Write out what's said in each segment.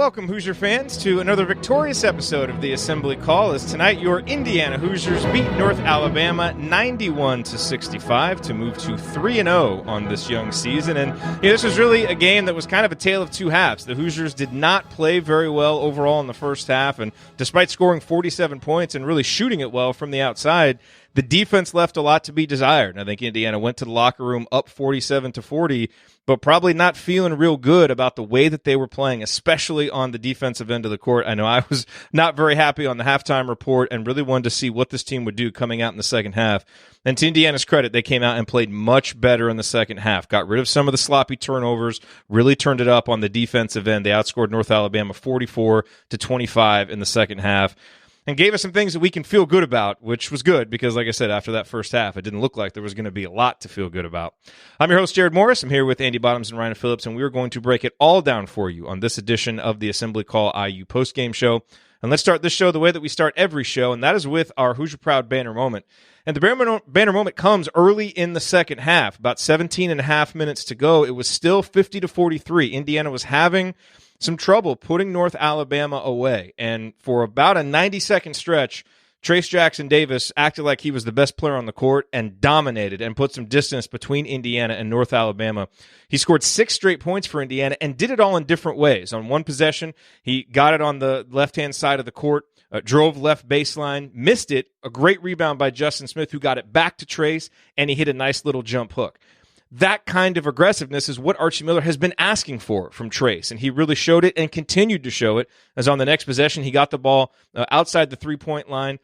welcome, Hoosier fans, to another victorious episode of the Assembly Call, as tonight your Indiana Hoosiers beat North Alabama 91-65 to move to 3-0 on this young season. And this was really a game that was kind of a tale of two halves. The Hoosiers did not play very well overall in the first half, and despite scoring 47 points and really shooting it well from the outside, the defense left a lot to be desired. And I think Indiana went to the locker room up 47-40, but probably not feeling real good about the way that they were playing, especially on the defensive end of the court. I know I was not very happy on the halftime report and really wanted to see what this team would do coming out in the second half. And to Indiana's credit, they came out and played much better in the second half, got rid of some of the sloppy turnovers, really turned it up on the defensive end. They outscored North Alabama 44-25 in the second half, and gave us some things that we can feel good about, which was good because, like I said, after that first half, it didn't look like there was going to be a lot to feel good about. I'm your host, Jerod Morris. I'm here with Andy Bottoms and Ryan Phillips, and we're going to break it all down for you on this edition of the Assembly Call IU Postgame Show. And let's start this show the way that we start every show, and that is with our Hoosier Proud banner moment. And the banner moment comes early in the second half. About 17 and a half minutes to go. It was still 50-43. Indiana was having some trouble putting North Alabama away. And for about a 90-second stretch, Trayce Jackson-Davis acted like he was the best player on the court and dominated and put some distance between Indiana and North Alabama. He scored 6 straight points for Indiana and did it all in different ways. On one possession, he got it on the left-hand side of the court, drove left baseline, missed it, a great rebound by Justin Smith, who got it back to Trayce, and he hit a nice little jump hook. That kind of aggressiveness is what Archie Miller has been asking for from Trayce, and he really showed it and continued to show it, as on the next possession, he got the ball outside the three-point line,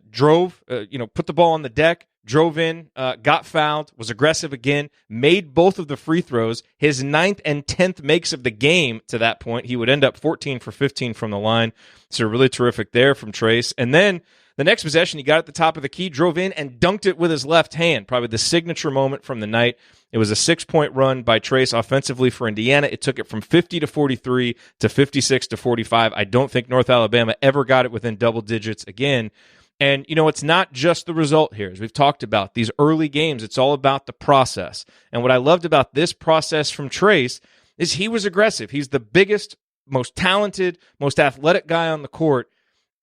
drove, put the ball on the deck, drove in, got fouled, was aggressive again, made both of the free throws, his 9th and 10th makes of the game to that point. He would end up 14 for 15 from the line, so really terrific there from Trayce. And then the next possession, he got at the top of the key, drove in, and dunked it with his left hand, probably the signature moment from the night. It was a 6-point run by Trayce offensively for Indiana. It took it from 50-43 to 56-45. I don't think North Alabama ever got it within double digits again. And, it's not just the result here. As we've talked about, these early games, it's all about the process. And what I loved about this process from Trayce is he was aggressive. He's the biggest, most talented, most athletic guy on the court.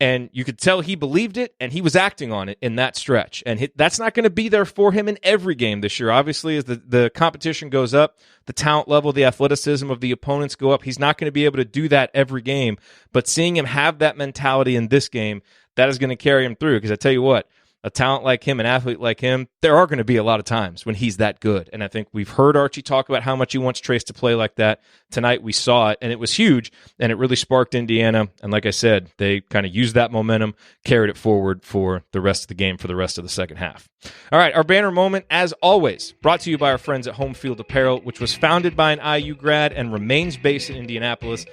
And you could tell he believed it, and he was acting on it in that stretch. And that's not going to be there for him in every game this year. Obviously, as the competition goes up, the talent level, the athleticism of the opponents go up. He's not going to be able to do that every game. But seeing him have that mentality in this game, that is going to carry him through. Because I tell you what, a talent like him, an athlete like him, there are going to be a lot of times when he's that good. And I think we've heard Archie talk about how much he wants Trayce to play like that. Tonight we saw it, and it was huge, and it really sparked Indiana. And like I said, they kind of used that momentum, carried it forward for the rest of the game, for the rest of the second half. All right, our banner moment, as always, brought to you by our friends at Home Field Apparel, which was founded by an IU grad and remains based in Indianapolis.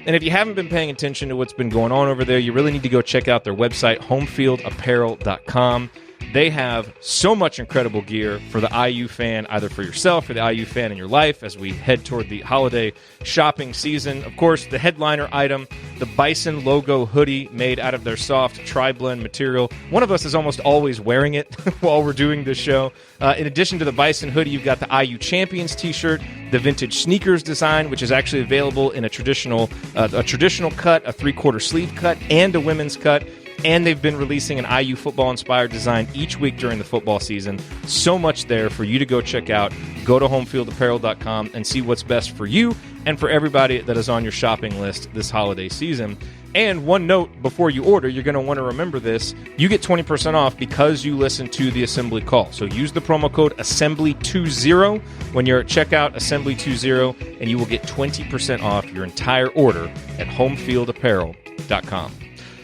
And if you haven't been paying attention to what's been going on over there, you really need to go check out their website, homefieldapparel.com. They have so much incredible gear for the IU fan, either for yourself or the IU fan in your life as we head toward the holiday shopping season. Of course, the headliner item, the Bison logo hoodie made out of their soft tri-blend material. One of us is almost always wearing it while we're doing this show. In addition to the Bison hoodie, you've got the IU Champions t-shirt, the vintage sneakers design, which is actually available in a traditional cut, a three-quarter sleeve cut, and a women's cut. And they've been releasing an IU football-inspired design each week during the football season. So much there for you to go check out. Go to homefieldapparel.com and see what's best for you and for everybody that is on your shopping list this holiday season. And one note before you order, you're going to want to remember this. You get 20% off because you listen to the Assembly Call. So use the promo code ASSEMBLY20 when you're at checkout, ASSEMBLY20, and you will get 20% off your entire order at homefieldapparel.com.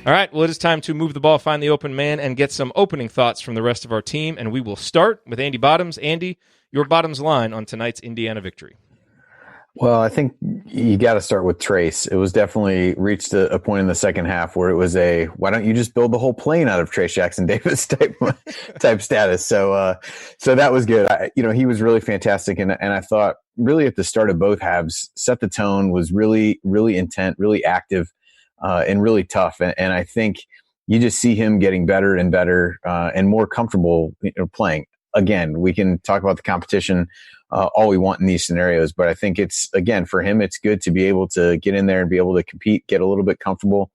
All right, well, it is time to move the ball, find the open man, and get some opening thoughts from the rest of our team. And we will start with Andy Bottoms. Andy, your Bottoms line on tonight's Indiana victory. Well, I think you got to start with Trayce. It was definitely reached a point in the second half where it was why don't you just build the whole plane out of Trayce Jackson-Davis type status. So that was good. He was really fantastic. And I thought really at the start of both halves set the tone, was really, really intent, really active. And really tough. And I think you just see him getting better and better and more comfortable playing. again, we can talk about the competition all we want in these scenarios, but I think it's, again, for him, it's good to be able to get in there and be able to compete, get a little bit comfortable.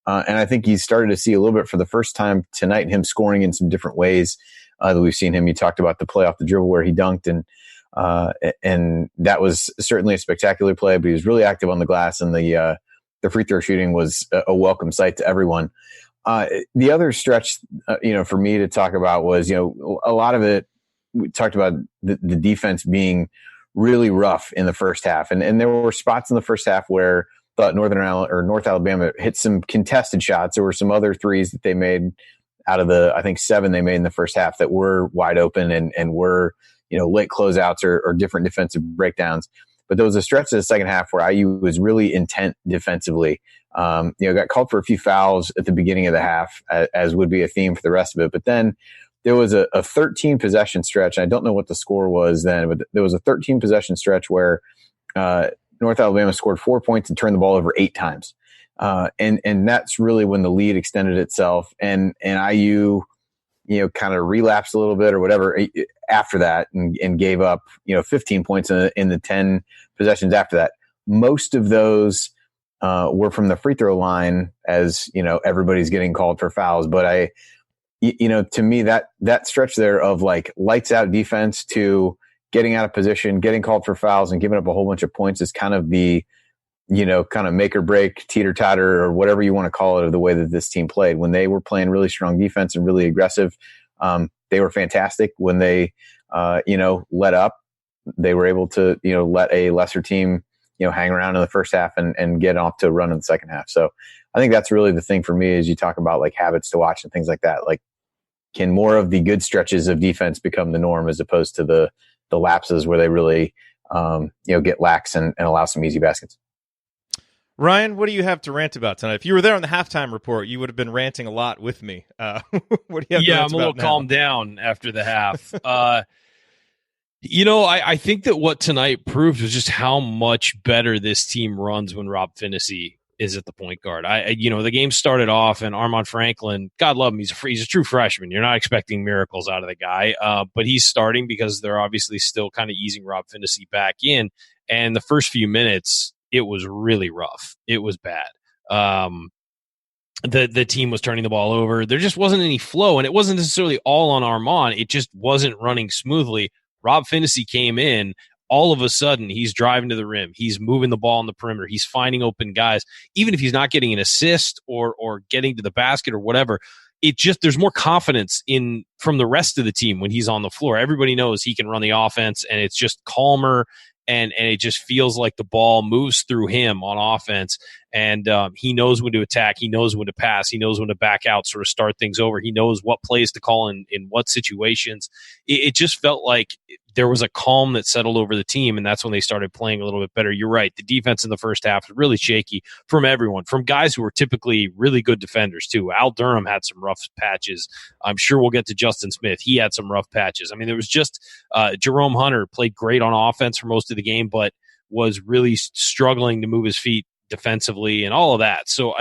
And I think he's started to see a little bit for the first time tonight, him scoring in some different ways that we've seen him. You talked about the play off the dribble where he dunked, and that was certainly a spectacular play, but he was really active on the glass, and the free throw shooting was a welcome sight to everyone. The other stretch, for me to talk about was, a lot of it, we talked about the defense being really rough in the first half. And there were spots in the first half where North Alabama hit some contested shots. There were some other threes that they made out of the, I think, 7 they made in the first half that were wide open and were, late closeouts or different defensive breakdowns. But there was a stretch in the second half where IU was really intent defensively. Got called for a few fouls at the beginning of the half, as would be a theme for the rest of it. But then there was a 13 possession stretch. I don't know what the score was then, but there was a 13 possession stretch where North Alabama scored 4 points and turned the ball over 8 times. And that's really when the lead extended itself, and IU, kind of relapsed a little bit or whatever after that and gave up, 15 points in the 10 possessions after that. Most of those were from the free throw line, as, everybody's getting called for fouls. But to me, that stretch there of like lights out defense to getting out of position, getting called for fouls and giving up a whole bunch of points is kind of the, kind of make or break, teeter totter, or whatever you want to call it, of the way that this team played. When they were playing really strong defense and really aggressive, they were fantastic. When they, let up, they were able to, let a lesser team, hang around in the first half and get off to a run in the second half. So I think that's really the thing for me, is you talk about like habits to watch and things like that. Like, can more of the good stretches of defense become the norm as opposed to the lapses where they really, get lax and allow some easy baskets? Ryan, what do you have to rant about tonight? If you were there on the halftime report, you would have been ranting a lot with me. What do you have to rant about I'm a little now? calmed down after the half. I think that what tonight proved was just how much better this team runs when Rob Phinisee is at the point guard. The game started off, and Armand Franklin, God love him, he's a true freshman. You're not expecting miracles out of the guy, but he's starting because they're obviously still kind of easing Rob Phinisee back in. And the first few minutes, it was really rough. It was bad. The team was turning the ball over. There just wasn't any flow, and it wasn't necessarily all on Armand. It just wasn't running smoothly. Rob Phinisee came in. All of a sudden, he's driving to the rim. He's moving the ball on the perimeter. He's finding open guys. Even if he's not getting an assist or getting to the basket or whatever, there's more confidence from the rest of the team when he's on the floor. Everybody knows he can run the offense, and it's just calmer. And it just feels like the ball moves through him on offense, and he knows when to attack. He knows when to pass. He knows when to back out, sort of start things over. He knows what plays to call in what situations. It just felt like there was a calm that settled over the team, and that's when they started playing a little bit better. You're right. The defense in the first half was really shaky from everyone, from guys who were typically really good defenders, too. Al Durham had some rough patches. I'm sure we'll get to Justin Smith. He had some rough patches. I mean, there was just Jerome Hunter played great on offense for most of the game, but was really struggling to move his feet defensively and all of that. So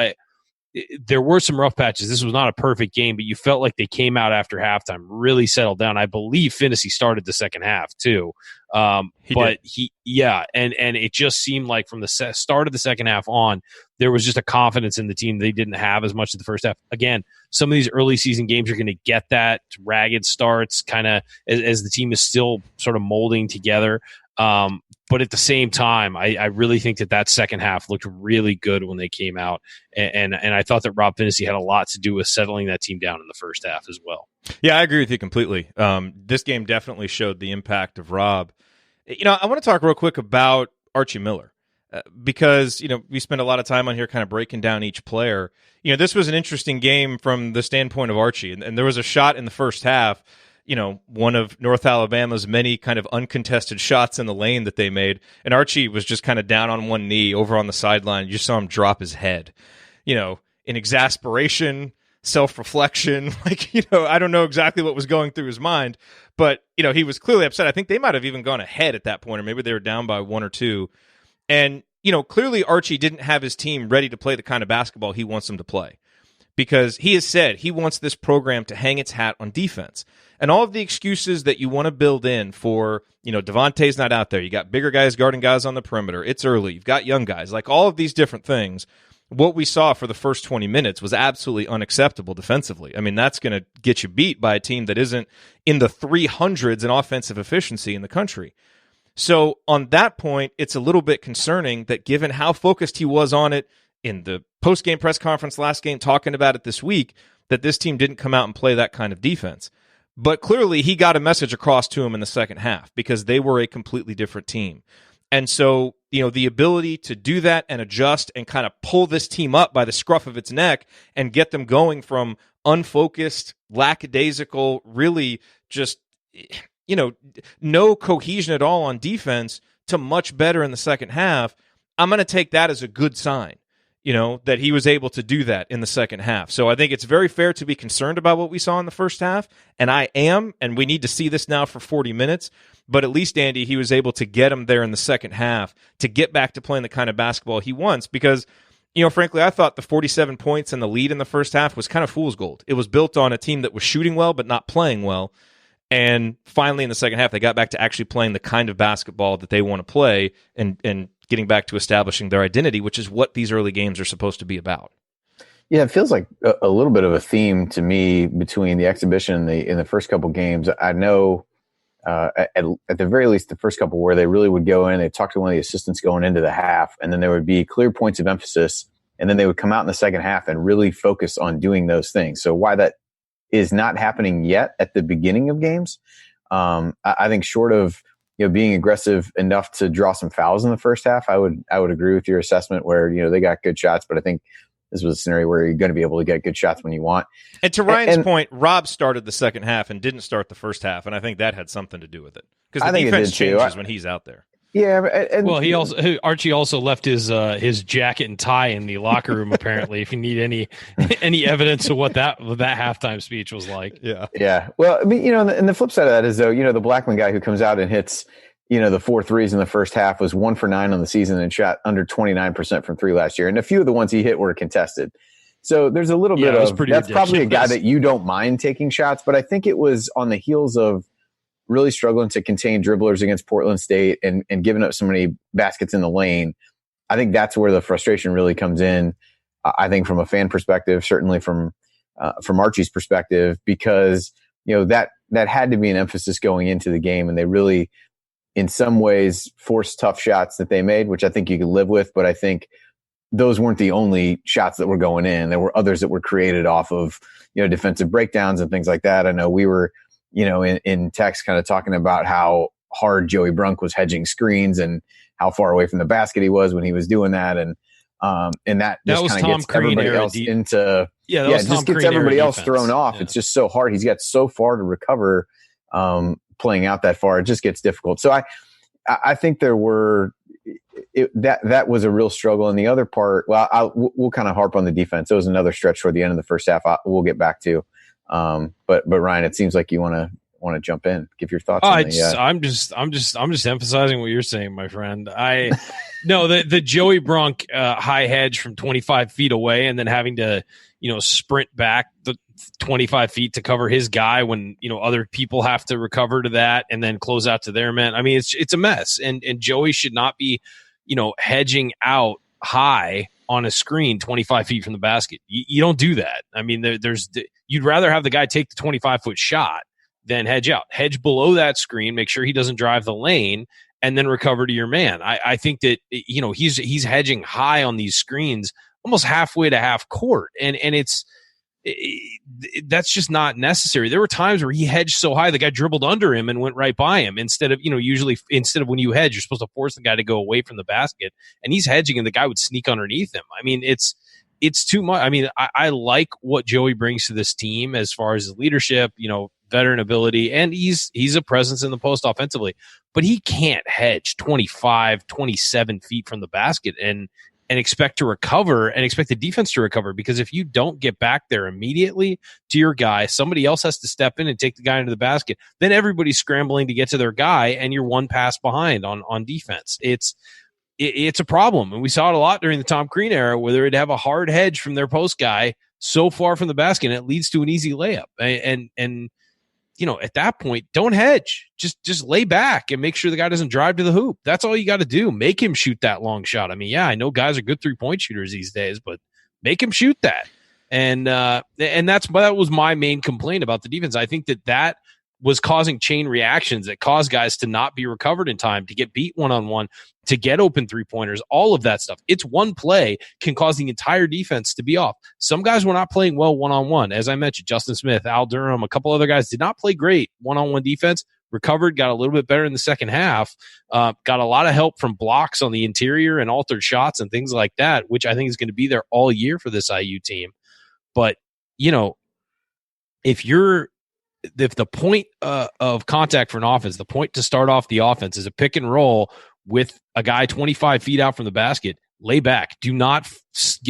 there were some rough patches. This was not a perfect game, but you felt like they came out after halftime, really settled down. I believe Phinisee started the second half too. And it just seemed like from the start of the second half on, there was just a confidence in the team they didn't have as much in the first half. Again, some of these early season games, you're going to get that ragged starts kind of as the team is still sort of molding together. But at the same time, I really think that second half looked really good when they came out. And I thought that Rob Phinisee had a lot to do with settling that team down in the first half as well. Yeah, I agree with you completely. This game definitely showed the impact of Rob. I want to talk real quick about Archie Miller because, we spend a lot of time on here kind of breaking down each player. This was an interesting game from the standpoint of Archie. And there was a shot in the first half, one of North Alabama's many kind of uncontested shots in the lane that they made. And Archie was just kind of down on one knee over on the sideline. You saw him drop his head, in exasperation, self-reflection. I don't know exactly what was going through his mind, but, he was clearly upset. I think they might have even gone ahead at that point, or maybe they were down by 1 or 2. And, clearly Archie didn't have his team ready to play the kind of basketball he wants them to play. because he has said he wants this program to hang its hat on defense. And all of the excuses that you want to build in for, Devontae's not out there. You got bigger guys guarding guys on the perimeter. It's early. You've got young guys. Like all of these different things, what we saw for the first 20 minutes was absolutely unacceptable defensively. I mean, that's going to get you beat by a team that isn't in the 300s in offensive efficiency in the country. So on that point, it's a little bit concerning that given how focused he was on it in the post-game press conference last game, talking about it this week, that this team didn't come out and play that kind of defense. But clearly he got a message across to him in the second half because they were a completely different team. And so, the ability to do that and adjust and kind of pull this team up by the scruff of its neck and get them going from unfocused, lackadaisical, really just, no cohesion at all on defense to much better in the second half, I'm going to take that as a good sign, that he was able to do that in the second half. So I think it's very fair to be concerned about what we saw in the first half, and I am, and we need to see this now for 40 minutes, but at least, Andy, he was able to get him there in the second half to get back to playing the kind of basketball he wants because, frankly, I thought the 47 points and the lead in the first half was kind of fool's gold. It was built on a team that was shooting well but not playing well, and finally in the second half they got back to actually playing the kind of basketball that they want to play and getting back to establishing their identity, which is what these early games are supposed to be about. Yeah, it feels like a little bit of a theme to me between the exhibition and in the first couple games. I know at the very least the first couple where they really would go in, they talk to one of the assistants going into the half, and then there would be clear points of emphasis, and then they would come out in the second half and really focus on doing those things. So why that is not happening yet at the beginning of games, I think short of being aggressive enough to draw some fouls in the first half, I would agree with your assessment where they got good shots, but I think this was a scenario where you're going to be able to get good shots when you want. And to Ryan's point, Rob started the second half and didn't start the first half, and I think that had something to do with it because the defense changes when he's out there. Yeah, well, Archie also left his jacket and tie in the locker room. Apparently, if you need any evidence of what that halftime speech was like. Yeah. Well, I mean, and the flip side of that is though, the Blackman guy who comes out and hits, the 4 threes in the first half was 1 for 9 on the season and shot under 29% from three last year, and a few of the ones he hit were contested. So there's a little bit of that's probably a guy that you don't mind taking shots, but I think it was on the heels of really struggling to contain dribblers against Portland State and giving up so many baskets in the lane. I think that's where the frustration really comes in. I think from a fan perspective, certainly from Archie's perspective, because that had to be an emphasis going into the game, and they really, in some ways, forced tough shots that they made, which I think you could live with. But I think those weren't the only shots that were going in. There were others that were created off of defensive breakdowns and things like that. I know we were in text kind of talking about how hard Joey Brunk was hedging screens and how far away from the basket he was when he was doing that. And that just kind of gets everybody else just gets everybody else thrown off. Yeah. It's just so hard. He's got so far to recover playing out that far. It just gets difficult. So I think there were that was a real struggle. And the other part, we'll kind of harp on the defense. It was another stretch toward the end of the first half. We'll get back to. But Ryan, it seems like you want to jump in, give your thoughts. I'm just emphasizing what you're saying, my friend. The Joey Brunk high hedge from 25 feet away, and then having to sprint back the 25 feet to cover his guy when other people have to recover to that and then close out to their man. I mean, it's a mess, and Joey should not be hedging out high on a screen 25 feet from the basket. You don't do that. I mean, you'd rather have the guy take the 25-foot shot than hedge out. Hedge below that screen, make sure he doesn't drive the lane, and then recover to your man. I think that he's hedging high on these screens almost halfway to half court, and that's just not necessary. There were times where he hedged so high the guy dribbled under him and went right by him instead of instead of when you hedge, you're supposed to force the guy to go away from the basket, and he's hedging and the guy would sneak underneath him. I mean, it's too much. I mean, I like what Joey brings to this team as far as his leadership, veteran ability, and he's a presence in the post offensively, but he can't hedge 25, 27 feet from the basket and expect to recover and expect the defense to recover, because if you don't get back there immediately to your guy, somebody else has to step in and take the guy into the basket. Then everybody's scrambling to get to their guy, and you're one pass behind on defense. It's a problem, and we saw it a lot during the Tom Crean era, where they'd have a hard hedge from their post guy so far from the basket, and it leads to an easy layup. And at that point, don't hedge. Just lay back and make sure the guy doesn't drive to the hoop. That's all you got to do. Make him shoot that long shot. I mean, yeah, I know guys are good 3-point shooters these days, but make him shoot that. And that was my main complaint about the defense. I think that was causing chain reactions that caused guys to not be recovered in time, to get beat one-on-one, to get open three-pointers, all of that stuff. It's one play can cause the entire defense to be off. Some guys were not playing well one-on-one. As I mentioned, Justin Smith, Al Durham, a couple other guys did not play great one-on-one defense, recovered, got a little bit better in the second half, got a lot of help from blocks on the interior and altered shots and things like that, which I think is going to be there all year for this IU team. But, if the point of contact for an offense, the point to start off the offense is a pick and roll with a guy 25 feet out from the basket, lay back. Do not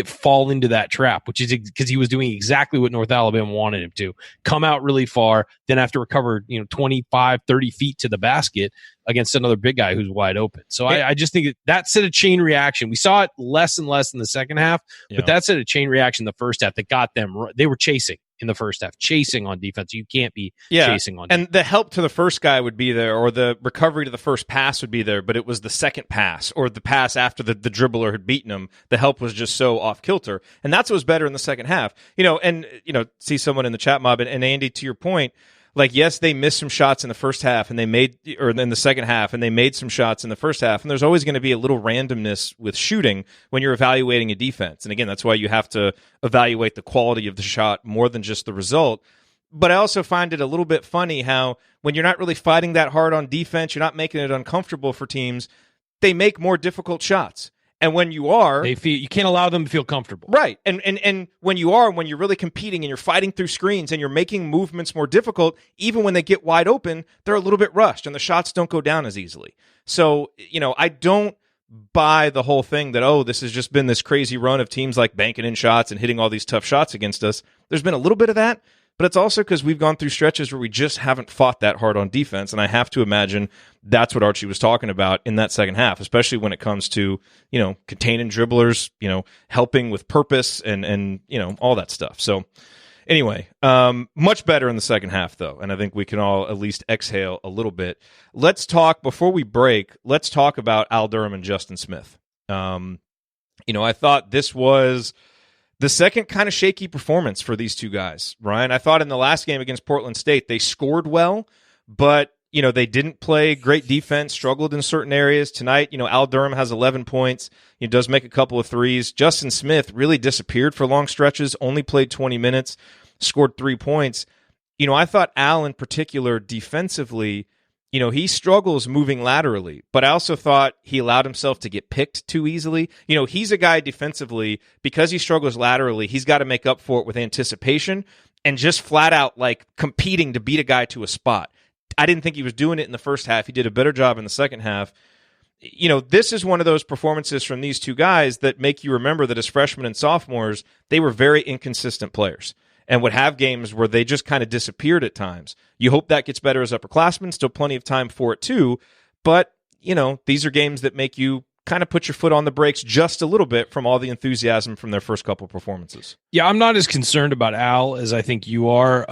fall into that trap, which is because he was doing exactly what North Alabama wanted him to. Come out really far, then have to recover 25, 30 feet to the basket against another big guy who's wide open. So I just think that set a chain reaction. We saw it less and less in the second half, but that set a chain reaction in the first half that got them. They were chasing in the first half, chasing on defense. You can't be chasing on defense. And the help to the first guy would be there, or the recovery to the first pass would be there, but it was the second pass or the pass after the dribbler had beaten him. The help was just so off kilter. And that's what was better in the second half. See someone in the chat mob, and Andy, to your point, like, yes, they missed some shots in the first half and in the second half, and they made some shots in the first half. And there's always going to be a little randomness with shooting when you're evaluating a defense. And again, that's why you have to evaluate the quality of the shot more than just the result. But I also find it a little bit funny how when you're not really fighting that hard on defense, you're not making it uncomfortable for teams, they make more difficult shots. And when you are, you can't allow them to feel comfortable. Right. And when you're really competing and you're fighting through screens and you're making movements more difficult, even when they get wide open, they're a little bit rushed and the shots don't go down as easily. So, I don't buy the whole thing that, this has just been this crazy run of teams like banking in shots and hitting all these tough shots against us. There's been a little bit of that, but it's also because we've gone through stretches where we just haven't fought that hard on defense. And I have to imagine that's what Archie was talking about in that second half, especially when it comes to, containing dribblers, helping with purpose and all that stuff. So anyway, much better in the second half, though. And I think we can all at least exhale a little bit. Let's talk, before we break, let's talk about Al Durham and Justin Smith. I thought this was the second kind of shaky performance for these two guys, Ryan. I thought in the last game against Portland State, they scored well, but, they didn't play great defense, struggled in certain areas. Tonight, Al Durham has 11 points. He does make a couple of threes. Justin Smith really disappeared for long stretches, only played 20 minutes, scored 3 points. I thought Al in particular defensively, he struggles moving laterally, but I also thought he allowed himself to get picked too easily. He's a guy defensively, because he struggles laterally, he's got to make up for it with anticipation and just flat out like competing to beat a guy to a spot. I didn't think he was doing it in the first half. He did a better job in the second half. This is one of those performances from these two guys that make you remember that as freshmen and sophomores, they were very inconsistent players and would have games where they just kind of disappeared at times. You hope that gets better as upperclassmen. Still plenty of time for it too. But, these are games that make you kind of put your foot on the brakes just a little bit from all the enthusiasm from their first couple performances. Yeah, I'm not as concerned about Al as I think you are,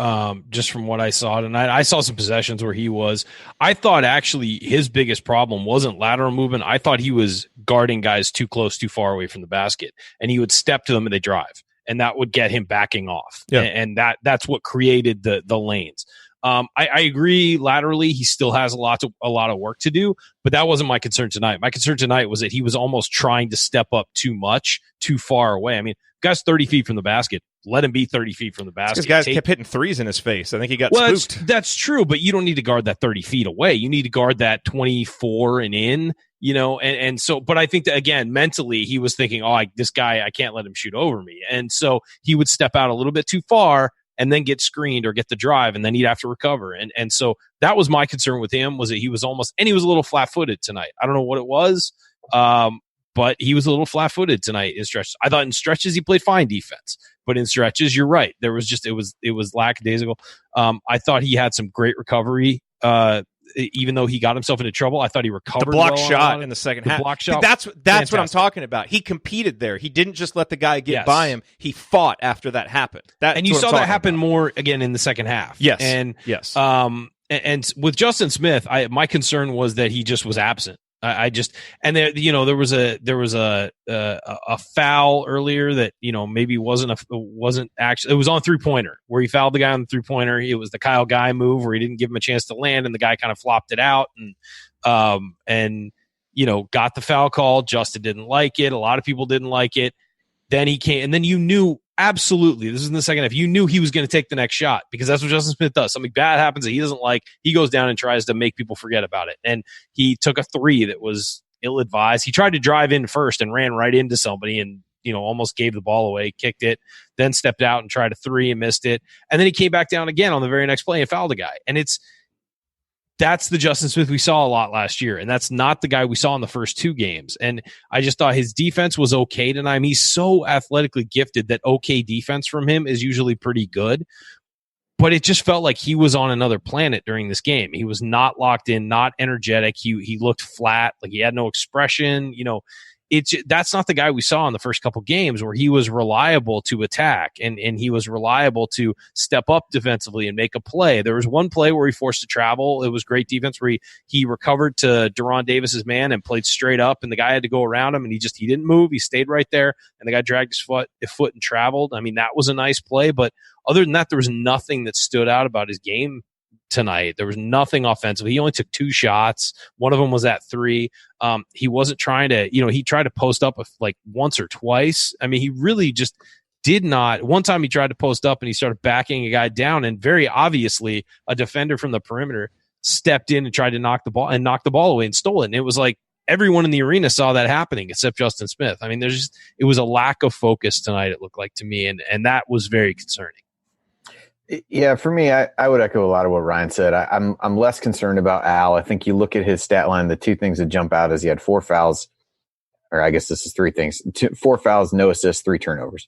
just from what I saw tonight. I saw some possessions where he was. I thought actually his biggest problem wasn't lateral movement. I thought he was guarding guys too close, too far away from the basket, and he would step to them and they drive. And that would get him backing off. Yeah. And that's what created the lanes. I agree laterally, he still has a lot of work to do, but that wasn't my concern tonight. My concern tonight was that he was almost trying to step up too much, too far away. I mean, guy's 30 feet from the basket. Let him be 30 feet from the basket. Because guys kept hitting threes in his face. I think he got spooked. That's true, but you don't need to guard that 30 feet away. You need to guard that 24 and in. And so, but I think that again, mentally, he was thinking, this guy, I can't let him shoot over me. And so he would step out a little bit too far and then get screened or get the drive, and then he'd have to recover. And so that was my concern with him, was that he was and he was a little flat-footed tonight. I don't know what it was, but he was a little flat-footed tonight in stretches. I thought in stretches he played fine defense, but in stretches, you're right. There was just, it was lackadaisical. I thought he had some great recovery even though he got himself into trouble, I thought he recovered. The block well shot in the second half. Block shot. That's what I'm talking about. He competed there. He didn't just let the guy get by him. He fought after that happened. And you saw that happen more again in the second half. Yes. And yes. And with Justin Smith, my concern was that he just was absent. There was a foul earlier that maybe wasn't actually, it was on 3-pointer where he fouled the guy on the 3-pointer. It was the Kyle Guy move where he didn't give him a chance to land, and the guy kind of flopped it out and got the foul call. Justin didn't like it. A lot of people didn't like it. Then he came, and then you knew absolutely, this is in the second half, you knew he was going to take the next shot because that's what Justin Smith does. Something bad happens that he doesn't like, he goes down and tries to make people forget about it. And he took a 3 that was ill-advised. He tried to drive in first and ran right into somebody and almost gave the ball away, kicked it, then stepped out and tried a 3 and missed it. And then he came back down again on the very next play and fouled a guy. And that's the Justin Smith we saw a lot last year, and that's not the guy we saw in the first 2 games. And I just thought his defense was okay tonight. I mean, he's so athletically gifted that okay defense from him is usually pretty good. But it just felt like he was on another planet during this game. He was not locked in, not energetic. He looked flat, like he had no expression. That's not the guy we saw in the first couple games where he was reliable to attack and he was reliable to step up defensively and make a play. There was one play where he forced to travel. It was great defense where he recovered to Jerome Davis's man and played straight up, and the guy had to go around him, and he didn't move. He stayed right there, and the guy dragged his foot and traveled. I mean, that was a nice play, but other than that, there was nothing that stood out about his game tonight. There was nothing offensive. He only took 2 shots. One of them was at 3. He wasn't trying to, he tried to post up like once or twice. I mean, he really just did not. One time he tried to post up and he started backing a guy down, and very obviously a defender from the perimeter stepped in and tried to knock the ball away and stole it. And it was like everyone in the arena saw that happening except Justin Smith. I mean, it was a lack of focus tonight, it looked like to me, and that was very concerning. Yeah, for me, I would echo a lot of what Ryan said. I'm less concerned about Al. I think you look at his stat line, the 2 things that jump out is he had 4 fouls, or I guess this is 3 things: 4 fouls, no assists, 3 turnovers.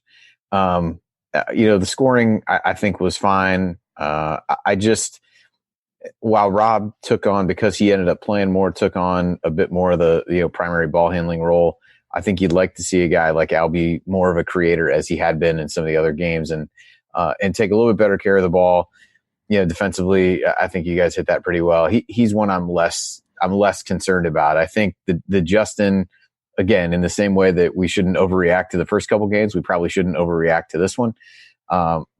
The scoring I think was fine. While Rob took on, because he ended up playing more, took on a bit more of the primary ball handling role. I think you'd like to see a guy like Al be more of a creator as he had been in some of the other games, and take a little bit better care of the ball. Defensively, I think you guys hit that pretty well. He's one I'm less concerned about. I think the Justin, again, in the same way that we shouldn't overreact to the first couple games, we probably shouldn't overreact to this one.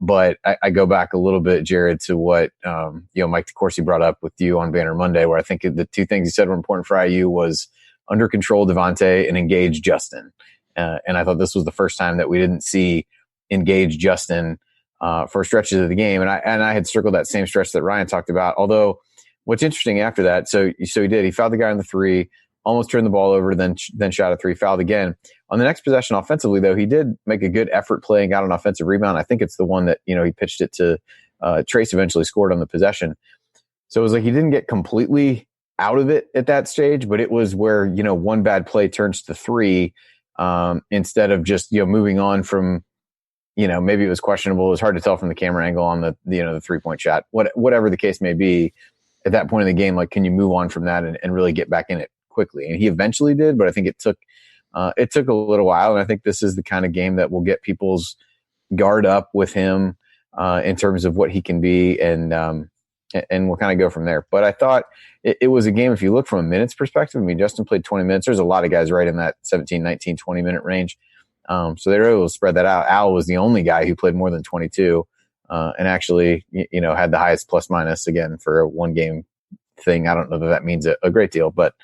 But I go back a little bit, Jerod, to what Mike DeCourcy brought up with you on Banner Monday, where I think the 2 things he said were important for IU was under control Devontae and engage Justin. And I thought this was the first time that we didn't see engage Justin for stretches of the game. And I had circled that same stretch that Ryan talked about. Although what's interesting after that, so he did. He fouled the guy on the 3, almost turned the ball over, then shot a 3, fouled again. On the next possession offensively, though, he did make a good effort playing out an offensive rebound. I think it's the one that, he pitched it to Trayce, eventually scored on the possession. So it was like he didn't get completely out of it at that stage, but it was where, one bad play turns to 3 instead of just, moving on from, maybe it was questionable. It was hard to tell from the camera angle on the 3-point shot, whatever the case may be. At that point in the game, like, can you move on from that and really get back in it quickly? And he eventually did, but I think it took a little while. And I think this is the kind of game that will get people's guard up with him in terms of what he can be. And we'll kind of go from there. But I thought it was a game, if you look from a minutes perspective, I mean, Justin played 20 minutes. There's a lot of guys right in that 17, 19, 20 minute range. So they were able to spread that out. Al was the only guy who played more than 22 and actually, had the highest plus minus again for a 1-game thing. I don't know that means a great deal, but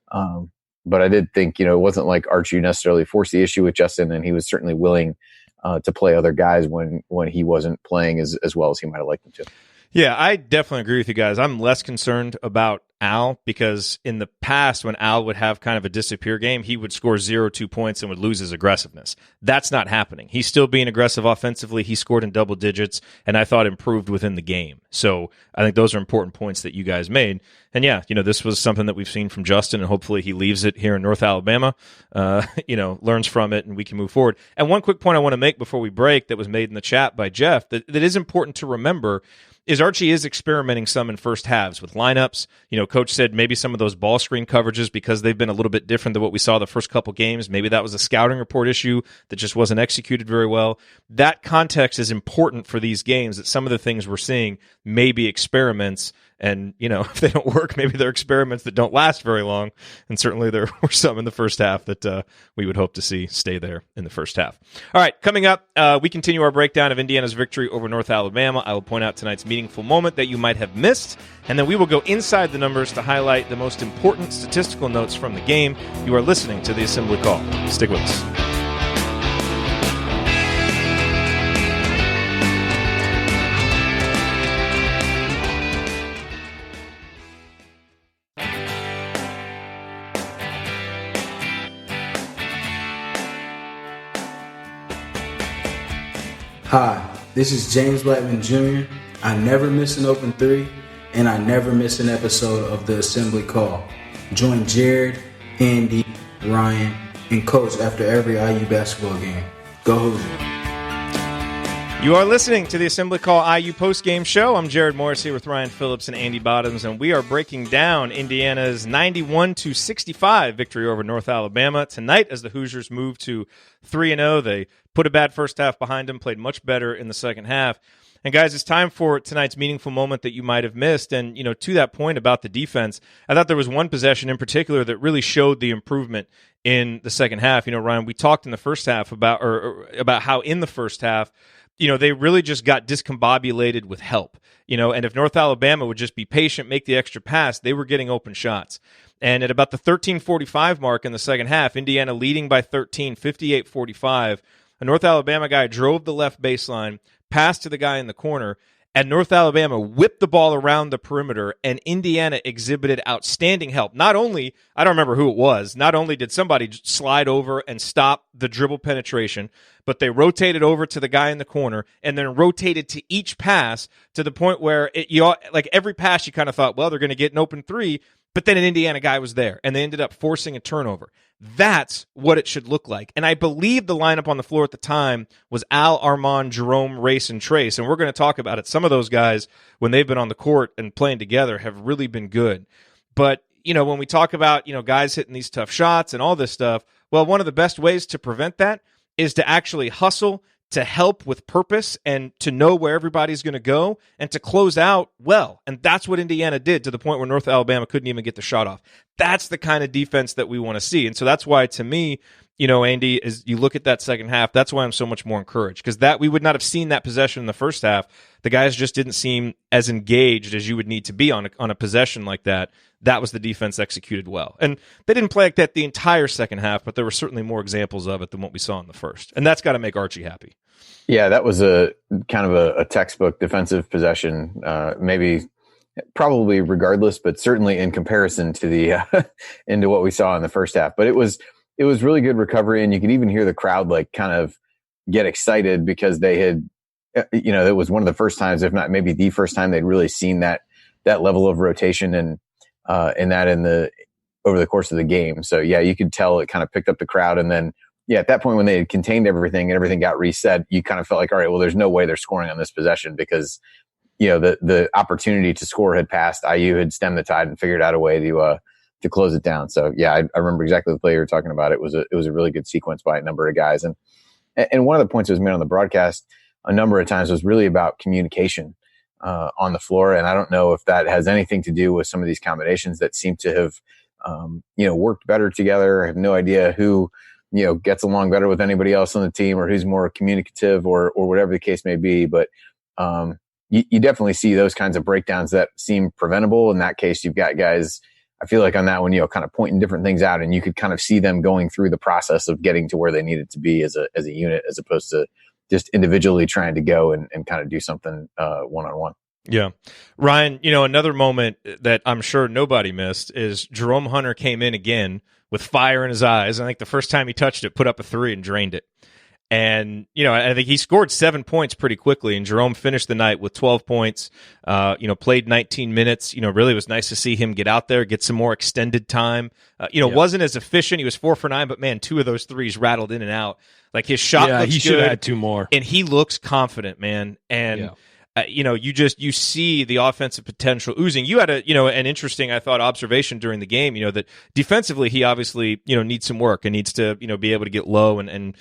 I did think, it wasn't like Archie necessarily forced the issue with Justin, and he was certainly willing to play other guys when he wasn't playing as well as he might have liked him to. Yeah, I definitely agree with you guys. I'm less concerned about Al because in the past when Al would have kind of a disappear game, he would score 0-2 points and would lose his aggressiveness. That's not happening. He's still being aggressive offensively. He scored in double digits and I thought improved within the game. So I think those are important points that you guys made. And yeah, this was something that we've seen from Justin, and hopefully he leaves it here in North Alabama, learns from it, and we can move forward. And one quick point I want to make before we break that was made in the chat by Jeff that is important to remember is Archie is experimenting some in first halves with lineups, coach said maybe some of those ball screen coverages, because they've been a little bit different than what we saw the first couple games, maybe that was a scouting report issue that just wasn't executed very well. That context is important for these games, that some of the things we're seeing may be experiments. And, if they don't work, maybe they're experiments that don't last very long. And certainly there were some in the first half that we would hope to see stay there in the first half. All right, coming up, we continue our breakdown of Indiana's victory over North Alabama. I will point out tonight's meaningful moment that you might have missed. And then we will go inside the numbers to highlight the most important statistical notes from the game. You are listening to the Assembly Call. Stick with us. Hi, this is James Blackman Jr. I never miss an open three, and I never miss an episode of the Assembly Call. Join Jerod, Andy, Ryan, and Coach after every IU basketball game. Go Hoosiers. You are listening to the Assembly Call IU postgame show. I'm Jerod Morris here with Ryan Phillips and Andy Bottoms, and we are breaking down Indiana's 91-65 victory over North Alabama tonight as the Hoosiers move to 3-0. They put a bad first half behind them, played much better in the second half. And guys, it's time for tonight's meaningful moment that you might have missed. And, to that point about the defense, I thought there was one possession in particular that really showed the improvement in the second half. Ryan, we talked in the first half about how in the first half, they really just got discombobulated with help, and if North Alabama would just be patient, make the extra pass, they were getting open shots. And at about the 13:45 mark in the second half, Indiana leading by 13, 58-45, a North Alabama guy drove the left baseline, passed to the guy in the corner, and North Alabama whipped the ball around the perimeter, and Indiana exhibited outstanding help. Not only, I don't remember who it was, not only did somebody slide over and stop the dribble penetration, but they rotated over to the guy in the corner and then rotated to each pass to the point where every pass you kind of thought, well, they're going to get an open three, but then an Indiana guy was there, and they ended up forcing a turnover. That's what it should look like. And I believe the lineup on the floor at the time was Al, Armand, Jerome, Race, and Trayce. And we're going to talk about it. Some of those guys, when they've been on the court and playing together, have really been good. But, when we talk about, guys hitting these tough shots and all this stuff, well, one of the best ways to prevent that is to actually hustle, to help with purpose, and to know where everybody's going to go, and to close out well. And that's what Indiana did, to the point where North Alabama couldn't even get the shot off. That's the kind of defense that we want to see. And so that's why, to me, Andy, as you look at that second half, that's why I'm so much more encouraged, because that we would not have seen that possession in the first half. The guys just didn't seem as engaged as you would need to be on a possession like that. That was the defense executed well. And they didn't play like that the entire second half, but there were certainly more examples of it than what we saw in the first. And that's got to make Archie happy. Yeah, that was a kind of a textbook defensive possession, probably regardless, but certainly in comparison to the into what we saw in the first half. But it was really good recovery, and you could even hear the crowd kind of get excited, because they had, it was one of the first times, if not maybe the first time, they'd really seen that level of rotation and over the course of the game. So yeah, you could tell it kind of picked up the crowd, and then at that point when they had contained everything and everything got reset, you kind of felt like, all right, well, there's no way they're scoring on this possession, because the opportunity to score had passed. IU had stemmed the tide and figured out a way to close it down. So yeah, I remember exactly the play you were talking about. It was a really good sequence by a number of guys, and one of the points that was made on the broadcast a number of times was really about communication on the floor. And I don't know if that has anything to do with some of these combinations that seem to have worked better together. I have no idea who gets along better with anybody else on the team, or who's more communicative, or whatever the case may be. But you definitely see those kinds of breakdowns that seem preventable. In that case, you've got guys, I feel like on that one, kind of pointing different things out, and you could kind of see them going through the process of getting to where they needed to be as a unit, as opposed to just individually trying to go and kind of do something one-on-one. Yeah. Ryan, another moment that I'm sure nobody missed is Jerome Hunter came in again with fire in his eyes. I think the first time he touched it, put up a three and drained it. And, I think he scored 7 points pretty quickly, and Jerome finished the night with 12 points, played 19 minutes. Really was nice to see him get out there, get some more extended time. Wasn't as efficient. He was 4 for 9, but man, 2 of those threes rattled in and out. Like his shot looks he good. should have had 2 more. And he looks confident, man. And you see the offensive potential oozing. You had an interesting, I thought, observation during the game, that defensively he obviously, needs some work and needs to, be able to get low and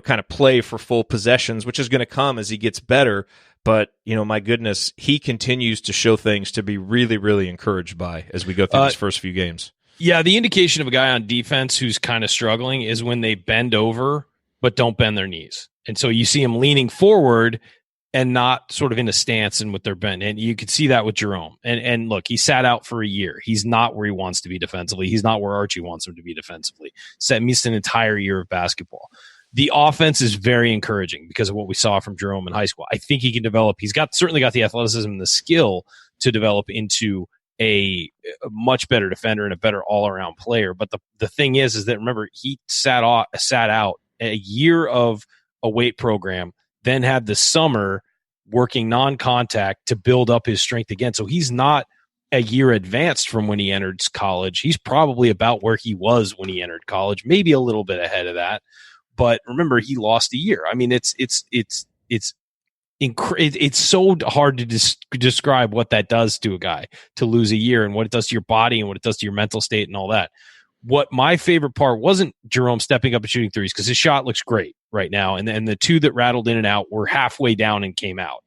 kind of play for full possessions, which is going to come as he gets better. But, my goodness, he continues to show things to be really, really encouraged by as we go through these first few games. Yeah, the indication of a guy on defense who's kind of struggling is when they bend over but don't bend their knees. And so you see him leaning forward and not sort of in a stance and with their bend. And you could see that with Jerome. And look, he sat out for a year. He's not where he wants to be defensively. He's not where Archie wants him to be defensively. Missed an entire year of basketball. The offense is very encouraging because of what we saw from Jerome in high school. I think he can develop. He's certainly got the athleticism and the skill to develop into a much better defender and a better all-around player. But the thing is that, remember, he sat out a year of a weight program, then had the summer working non-contact to build up his strength again. So he's not a year advanced from when he entered college. He's probably about where he was when he entered college, maybe a little bit ahead of that. But remember, he lost a year. I mean, it's so hard to describe what that does to a guy to lose a year and what it does to your body and what it does to your mental state and all that. What my favorite part wasn't Jerome stepping up and shooting threes, because his shot looks great right now. And the two that rattled in and out were halfway down and came out.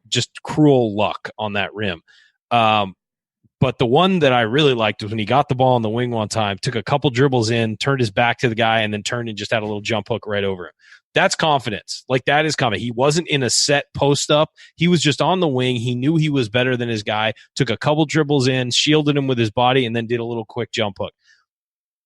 Just cruel luck on that rim. But the one that I really liked was when he got the ball on the wing one time, took a couple dribbles in, turned his back to the guy, and then turned and just had a little jump hook right over him. That's confidence. Like, that is confidence. He wasn't in a set post up. He was just on the wing. He knew he was better than his guy, took a couple dribbles in, shielded him with his body, and then did a little quick jump hook.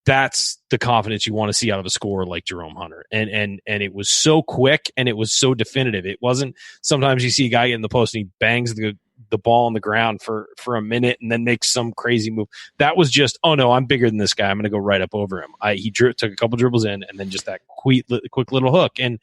That's the confidence you want to see out of a scorer like Jerome Hunter. And it was so quick and it was so definitive. It wasn't sometimes you see a guy get in the post and he bangs the ball on the ground for a minute and then makes some crazy move. That was just, oh no, I'm bigger than this guy. I'm going to go right up over him. He took a couple dribbles in and then just that quick little hook. And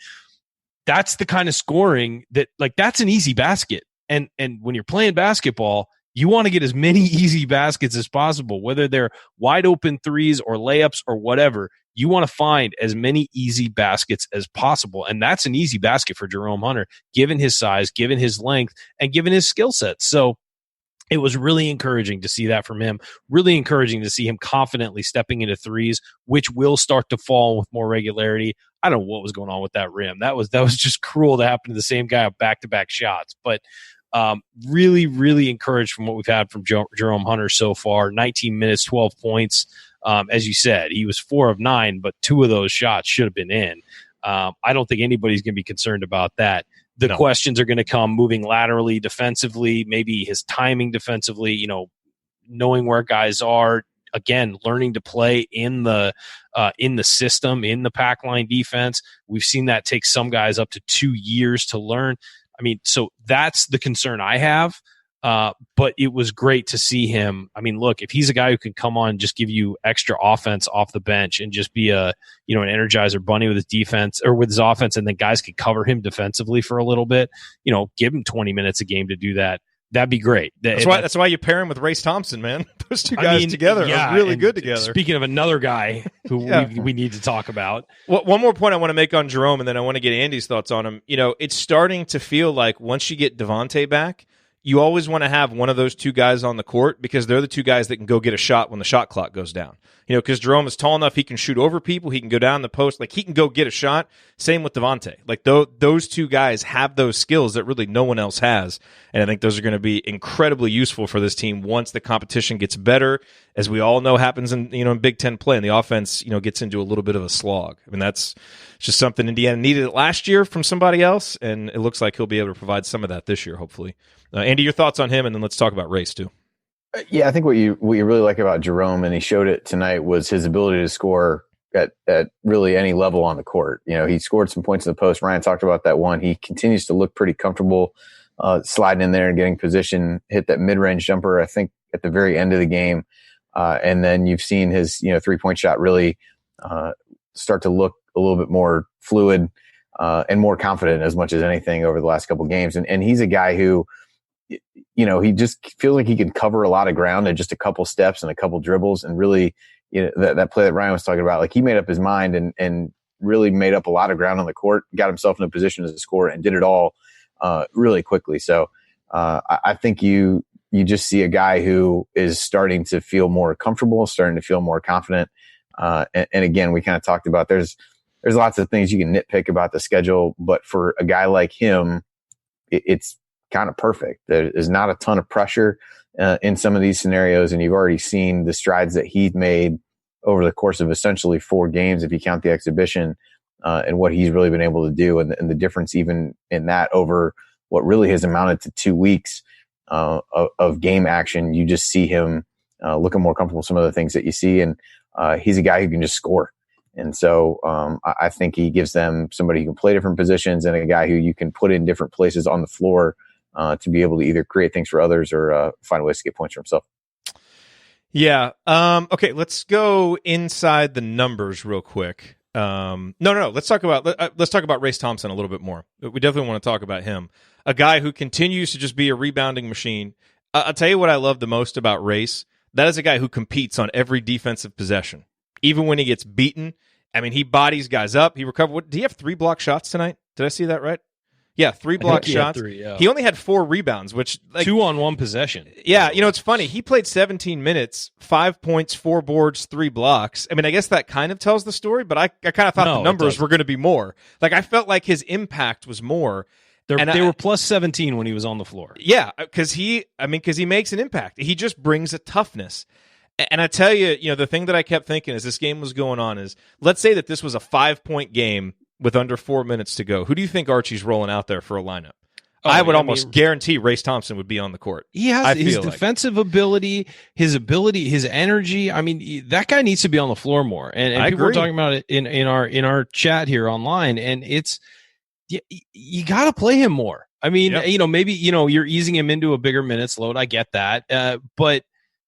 that's the kind of scoring that, like, that's an easy basket. And when you're playing basketball, you want to get as many easy baskets as possible, whether they're wide open threes or layups or whatever. You want to find as many easy baskets as possible. And that's an easy basket for Jerome Hunter, given his size, given his length, and given his skill set. So it was really encouraging to see that from him, really encouraging to see him confidently stepping into threes, which will start to fall with more regularity. I don't know what was going on with that rim. That was just cruel to happen to the same guy on back-to-back shots. But really, really encouraged from what we've had from Jerome Hunter so far. 19 minutes, 12 points. As you said, he was 4 of 9, but 2 of those shots should have been in. I don't think anybody's going to be concerned about that. The questions are going to come moving laterally, defensively, maybe his timing defensively, knowing where guys are. Again, learning to play in the system, in the pack line defense. We've seen that take some guys up to 2 years to learn. I mean, so that's the concern I have. But it was great to see him. I mean, look, if he's a guy who can come on and just give you extra offense off the bench and just be an energizer bunny with his defense or with his offense, and then guys can cover him defensively for a little bit, give him 20 minutes a game to do that. That'd be great. That's why you pair him with Race Thompson, man. Those two guys together are really good together. Speaking of another guy who we need to talk about. Well, one more point I want to make on Jerome, and then I want to get Andy's thoughts on him. It's starting to feel like once you get Devontae back, you always want to have one of those two guys on the court because they're the two guys that can go get a shot when the shot clock goes down. Because Jerome is tall enough, he can shoot over people, he can go down the post, like he can go get a shot. Same with Devontae. Like those two guys have those skills that really no one else has, and I think those are going to be incredibly useful for this team once the competition gets better, as we all know happens in Big Ten play, and the offense gets into a little bit of a slog. I mean, that's just something Indiana needed last year from somebody else, and it looks like he'll be able to provide some of that this year, hopefully. Andy, your thoughts on him, and then let's talk about Race too. Yeah, I think what you really like about Jerome, and he showed it tonight, was his ability to score at really any level on the court. He scored some points in the post. Ryan talked about that one. He continues to look pretty comfortable sliding in there and getting position, hit that mid-range jumper, I think, at the very end of the game. And then you've seen his three-point shot really start to look a little bit more fluid and more confident as much as anything over the last couple of games. And he's a guy who, he just feels like he can cover a lot of ground in just a couple steps and a couple dribbles. And really, that play that Ryan was talking about, like he made up his mind and really made up a lot of ground on the court, got himself in a position as a scorer, and did it all really quickly. So I think you just see a guy who is starting to feel more comfortable, starting to feel more confident. And again, we kind of talked about there's lots of things you can nitpick about the schedule, but for a guy like him, it's kind of perfect. There is not a ton of pressure in some of these scenarios, and you've already seen the strides that he's made over the course of essentially 4 games, if you count the exhibition, and what he's really been able to do, and the difference even in that over what really has amounted to 2 weeks of game action. You just see him looking more comfortable with some of the things that you see, and he's a guy who can just score. And so I think he gives them somebody who can play different positions and a guy who you can put in different places on the floor to be able to either create things for others or find ways to get points for himself. Yeah. Okay, let's go inside the numbers real quick. No. Let's talk about Trayce Thompson a little bit more. We definitely want to talk about him. A guy who continues to just be a rebounding machine. I'll tell you what I love the most about Trayce. That is a guy who competes on every defensive possession. Even when he gets beaten, I mean, he bodies guys up. He recovered. Did he have 3 block shots tonight? Did I see that right? Yeah, 3 block shots. 3, yeah. He only had 4 rebounds, which 2 on 1 possession. Yeah, it's funny. He played 17 minutes, 5 points, 4 boards, 3 blocks. I mean, I guess that kind of tells the story, but I kind of thought the numbers were going to be more. Like, I felt like his impact was more. They were plus 17 when he was on the floor. Yeah, because he makes an impact. He just brings a toughness. And I tell you, the thing that I kept thinking as this game was going on is, let's say that this was a 5-point game with under 4 minutes to go. Who do you think Archie's rolling out there for a lineup? I would almost guarantee Trayce Thompson would be on the court. He has his defensive ability, his energy. I mean, that guy needs to be on the floor more. And people were talking about it in our chat here online, and it's you got to play him more. I mean, maybe you're easing him into a bigger minutes load. I get that, but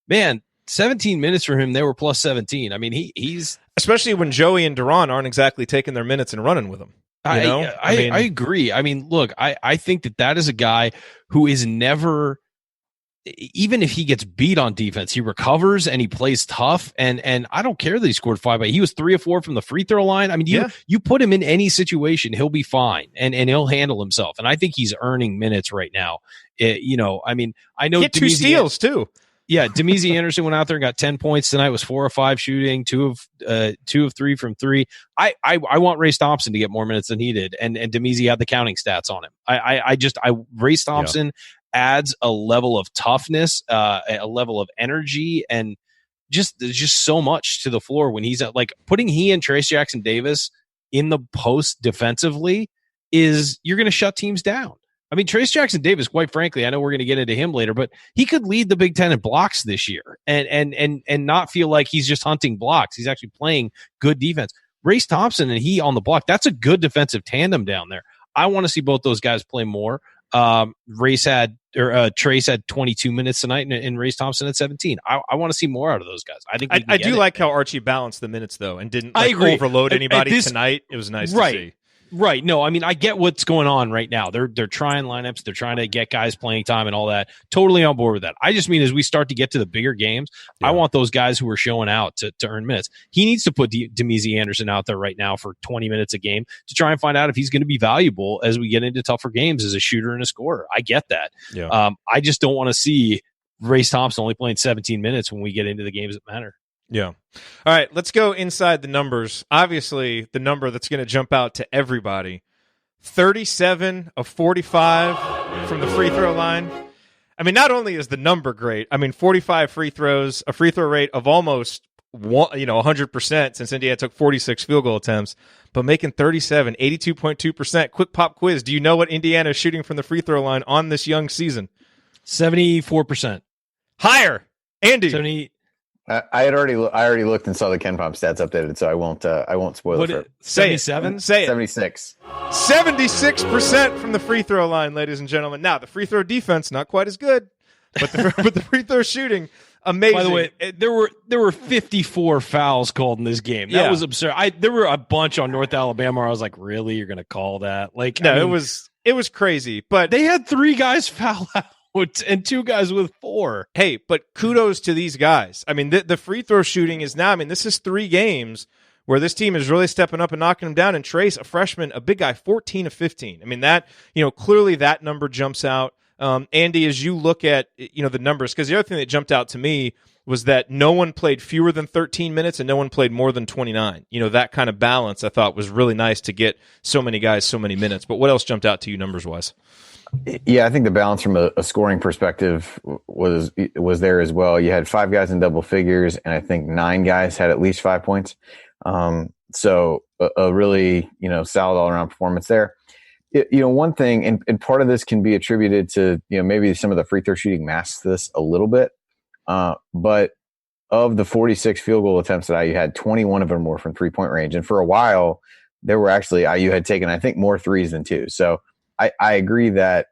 man, 17 minutes for him, they were plus 17. I mean, he's especially when Joey and Durham aren't exactly taking their minutes and running with them. I agree. I mean, look, I think that is a guy who is never, even if he gets beat on defense, he recovers and he plays tough. And I don't care that he scored 5, but he was 3 of 4 from the free throw line. I mean, you put him in any situation, he'll be fine and he'll handle himself. And I think he's earning minutes right now. I mean, I know he had 2 steals too. Yeah, Demezi Anderson went out there and got 10 points tonight. Was 4 of 5 shooting, 2 of 3 from 3. I want Trayce Thompson to get more minutes than he did, and Demezi had the counting stats on him. Trayce Thompson adds a level of toughness, a level of energy, and just so much to the floor when he's like putting he and Trayce Jackson-Davis in the post defensively is you're going to shut teams down. I mean, Trayce Jackson-Davis, quite frankly, I know we're going to get into him later, but he could lead the Big Ten in blocks this year and not feel like he's just hunting blocks. He's actually playing good defense. Trayce Thompson and he on the block, that's a good defensive tandem down there. I want to see both those guys play more. Trayce had 22 minutes tonight, and Trayce Thompson had 17. I want to see more out of those guys. I think I do like how Archie balanced the minutes though, and didn't overload anybody tonight. It was nice to see. Right. No, I mean, I get what's going on right now. They're trying lineups. They're trying to get guys playing time and all that. Totally on board with that. I just mean as we start to get to the bigger games, I want those guys who are showing out to earn minutes. He needs to put Demezi Anderson out there right now for 20 minutes a game to try and find out if he's going to be valuable as we get into tougher games as a shooter and a scorer. I get that. Yeah. I just don't want to see Trayce Thompson only playing 17 minutes when we get into the games that matter. Yeah. All right, let's go inside the numbers. Obviously, the number that's going to jump out to everybody, 37 of 45 from the free throw line. I mean, not only is the number great, I mean, 45 free throws, a free throw rate of almost 100% since Indiana took 46 field goal attempts, but making 37, 82.2%. Quick pop quiz. Do you know what Indiana is shooting from the free throw line on this young season? 74%. Higher. Andy. 70. I already looked and saw the KenPom stats updated, so I won't spoil it for 77. Say it. 76. 76% from the free throw line, ladies and gentlemen. Now the free throw defense not quite as good, but the free throw shooting amazing. By the way, there were 54 fouls called in this game. That was absurd. There were a bunch on North Alabama where I was like, really, you're going to call that? Like, no, I mean, it was crazy. But they had 3 guys foul out and 2 guys with 4. Hey, but kudos to these guys. I mean, the free throw shooting is now, I mean, this is 3 games where this team is really stepping up and knocking them down. And Trayce, a freshman, a big guy, 14 of 15. I mean, that, clearly that number jumps out. Andy, as you look at, the numbers, because the other thing that jumped out to me was that no one played fewer than 13 minutes and no one played more than 29. That kind of balance I thought was really nice to get so many guys so many minutes. But what else jumped out to you numbers-wise? Yeah, I think the balance from a scoring perspective was there as well. You had 5 guys in double figures, and I think 9 guys had at least 5 points. So a really, solid all-around performance there. One thing, and part of this can be attributed to, maybe some of the free throw shooting masks this a little bit. But of the 46 field goal attempts that IU had, 21 of them were from 3-point range. And for a while, there were actually, IU had taken, I think, more threes than 2. So I agree that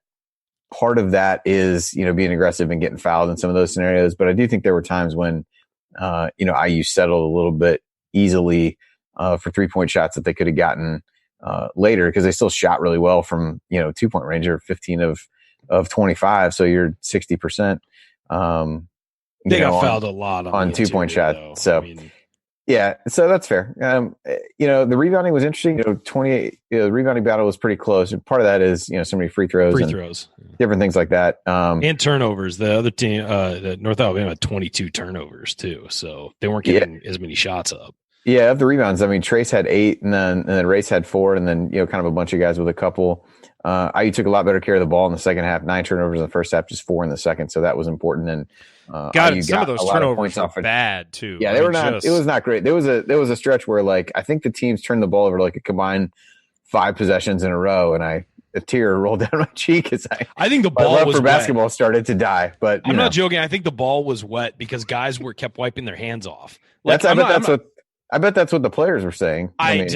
part of that is, being aggressive and getting fouled in some of those scenarios. But I do think there were times when, IU settled a little bit easily for 3-point shots that they could have gotten later, because they still shot really well from, 2-point range, or 15 of 25. So you're 60%. They got fouled a lot on 2-point shot. Though. So, yeah, so that's fair. The rebounding was interesting. 28. The rebounding battle was pretty close. And part of that is, so many free throws, different things like that, and turnovers. The other team, North Alabama, had 22 turnovers too, so they weren't getting as many shots up. Yeah, of the rebounds, I mean, Trayce had 8, and then Race had 4, and then kind of a bunch of guys with a couple. IU took a lot better care of the ball in the second half. 9 turnovers in the first half, just 4 in the second. So that was important. And some of those turnovers were bad too. Yeah, they were not. It was not great. There was a stretch where I think the teams turned the ball over a combined 5 possessions in a row, and a tear rolled down my cheek as I think the ball was for basketball wet. Started to die. But I'm not joking. I think the ball was wet because guys kept wiping their hands off. I bet that's what the players were saying. I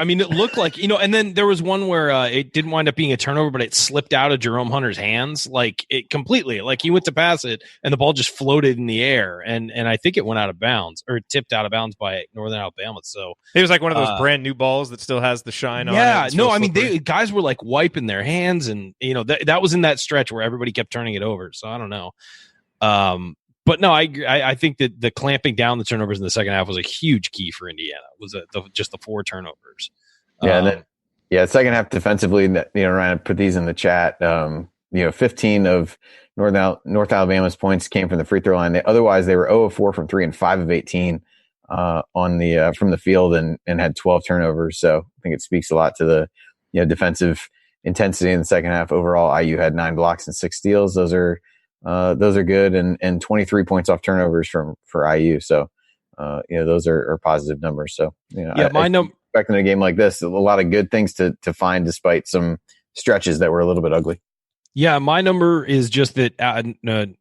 mean, it looked like, and then there was one where it didn't wind up being a turnover, but it slipped out of Jerome Hunter's hands, it completely. He went to pass it, and the ball just floated in the air, and I think it went out of bounds, or tipped out of bounds by Northern Alabama. So it was one of those brand new balls that still has the shine on it. Yeah, no, I mean, guys were wiping their hands, and that was in that stretch where everybody kept turning it over. So I don't know. But no, I think that the clamping down the turnovers in the second half was a huge key for Indiana. Was just the 4 turnovers? Yeah, second half defensively. Ryan put these in the chat. 15 of North Alabama's points came from the free throw line. Otherwise, they were 0 of 4 from 3 and 5 of 18 from the field, and had 12 turnovers. So I think it speaks a lot to the defensive intensity in the second half. Overall, IU had 9 blocks and 6 steals. Those are good, and 23 points off turnovers for IU. So, those are positive numbers. So, expecting a game like this, a lot of good things to find despite some stretches that were a little bit ugly. Yeah, my number is just that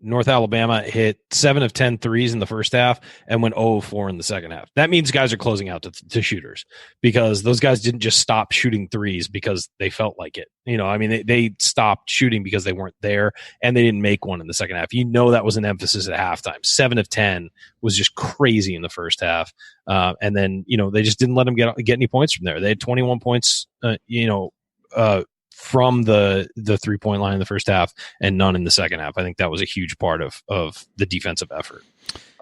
North Alabama hit 7 of 10 threes in the first half and went 0 of 4 in the second half. That means guys are closing out to shooters, because those guys didn't just stop shooting threes because they felt like it. They stopped shooting because they weren't there, and they didn't make one in the second half. That was an emphasis at halftime. 7 of 10 was just crazy in the first half. And then, they just didn't let them get any points from there. They had 21 points, from the 3-point line in the first half, and none in the second half. I think that was a huge part of the defensive effort.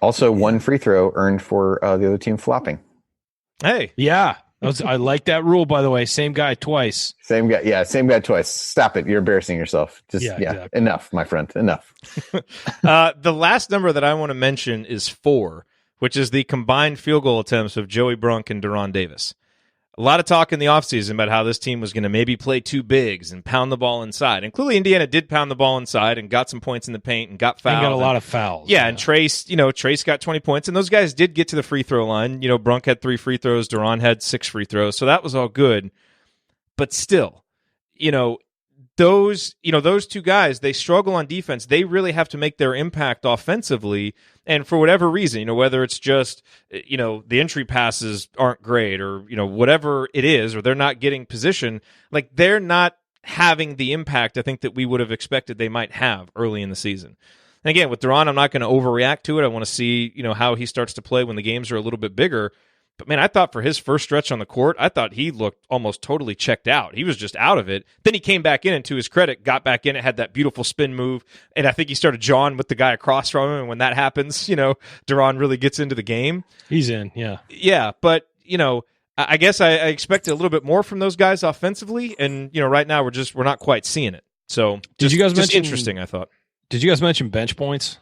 Also, 1 free throw earned for the other team flopping. Hey. Yeah. I like that rule, by the way. Same guy twice. Same guy. Yeah, same guy twice. Stop it. You're embarrassing yourself. Exactly. Enough, my friend. Enough. The last number that I want to mention is 4, which is the combined field goal attempts of Joey Brunk and Jerome Davis. A lot of talk in the offseason about how this team was going to maybe play 2 bigs and pound the ball inside. And clearly Indiana did pound the ball inside and got some points in the paint and got fouled. And got a lot of fouls. Yeah, and Trayce got 20 points. And those guys did get to the free throw line. Brunk had 3 free throws. Duran had 6 free throws. So that was all good. But still, those 2 guys, they struggle on defense. They really have to make their impact offensively. And for whatever reason, whether it's just, the entry passes aren't great, or, whatever it is, or they're not getting position, they're not having the impact I think that we would have expected they might have early in the season. And again, with Duran, I'm not going to overreact to it. I want to see, how he starts to play when the games are a little bit bigger. But, man, I thought for his first stretch on the court, I thought he looked almost totally checked out. He was just out of it. Then he came back in, and to his credit, got back in. It had that beautiful spin move, and I think he started jawing with the guy across from him, and when that happens, Duran really gets into the game. He's in, yeah. Yeah, but, I guess I expected a little bit more from those guys offensively, and right now we're not quite seeing it. So did you guys mention interesting? I thought. Did you guys mention bench points?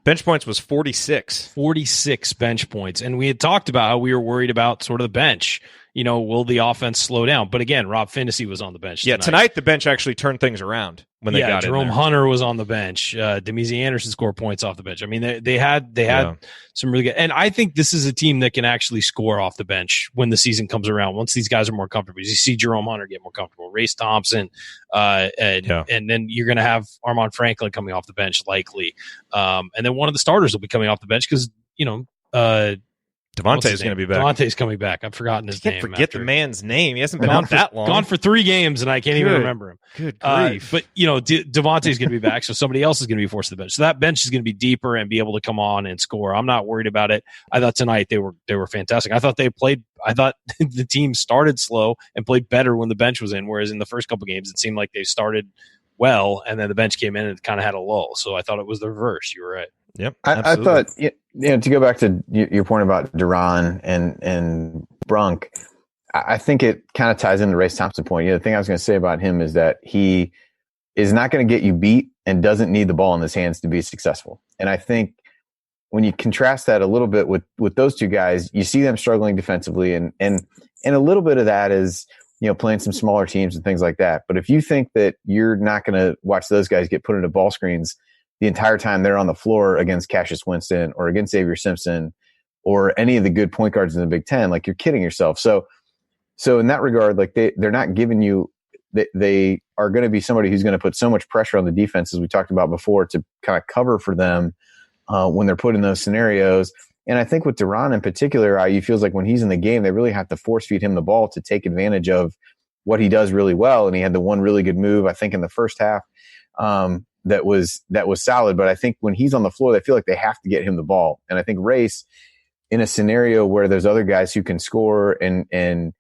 Bench points was 46. 46 bench points, and we had talked about how we were worried about sort of the bench. Will the offense slow down? But again, Rob Finney was on the bench. Yeah, tonight the bench actually turned things around when they got Jerome in there. Hunter was on the bench. Demezy Anderson scored points off the bench. I mean, they had some really good. And I think this is a team that can actually score off the bench when the season comes around. Once these guys are more comfortable, you see Jerome Hunter get more comfortable, Race Thompson, and then you're going to have Armand Franklin coming off the bench likely, and then one of the starters will be coming off the bench because Devontae's going to be back. Devontae's coming back. I've forgotten his name. Forget the man's name. He hasn't been out that long. Gone for 3 games, and I can't even remember him. Good grief. But, Devontae's going to be back, so somebody else is going to be forced to the bench. So that bench is going to be deeper and be able to come on and score. I'm not worried about it. I thought tonight they were fantastic. I thought the team started slow and played better when the bench was in, whereas in the first couple games it seemed like they started well, and then the bench came in and kind of had a lull. So I thought it was the reverse. You were right. Yep. I thought, to go back to your point about Duran and Brunk, I think it kind of ties into Race Thompson point. The thing I was going to say about him is that he is not going to get you beat and doesn't need the ball in his hands to be successful. And I think when you contrast that a little bit with those two guys, you see them struggling defensively, and a little bit of that is playing some smaller teams and things like that. But if you think that you're not going to watch those guys get put into ball screens the entire time they're on the floor against Cassius Winston or against Xavier Simpson or any of the good point guards in the Big Ten, like, you're kidding yourself. So in that regard, like, they're not giving you, they are going to be somebody who's going to put so much pressure on the defense, as we talked about before, to kind of cover for them when they're put in those scenarios. And I think with Duran in particular, IU feels like when he's in the game, they really have to force feed him the ball to take advantage of what he does really well. And he had the one really good move, I think, in the first half. That was solid. But I think when he's on the floor, they feel like they have to get him the ball. And I think Race, in a scenario where there's other guys who can score and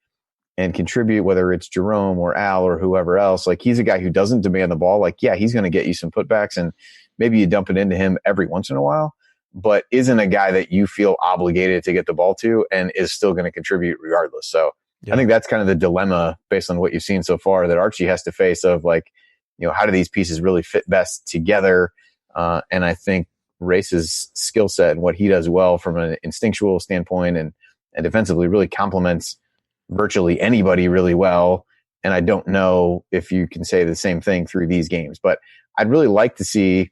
contribute, whether it's Jerome or Al or whoever else, like, he's a guy who doesn't demand the ball. Like, yeah, he's going to get you some putbacks and maybe you dump it into him every once in a while, but isn't a guy that you feel obligated to get the ball to and is still going to contribute regardless. So I think that's kind of the dilemma based on what you've seen so far that Archie has to face of, like, how do these pieces really fit best together? And I think Race's skill set and what he does well from an instinctual standpoint and defensively really complements virtually anybody really well. And I don't know if you can say the same thing through these games, but I'd really like to see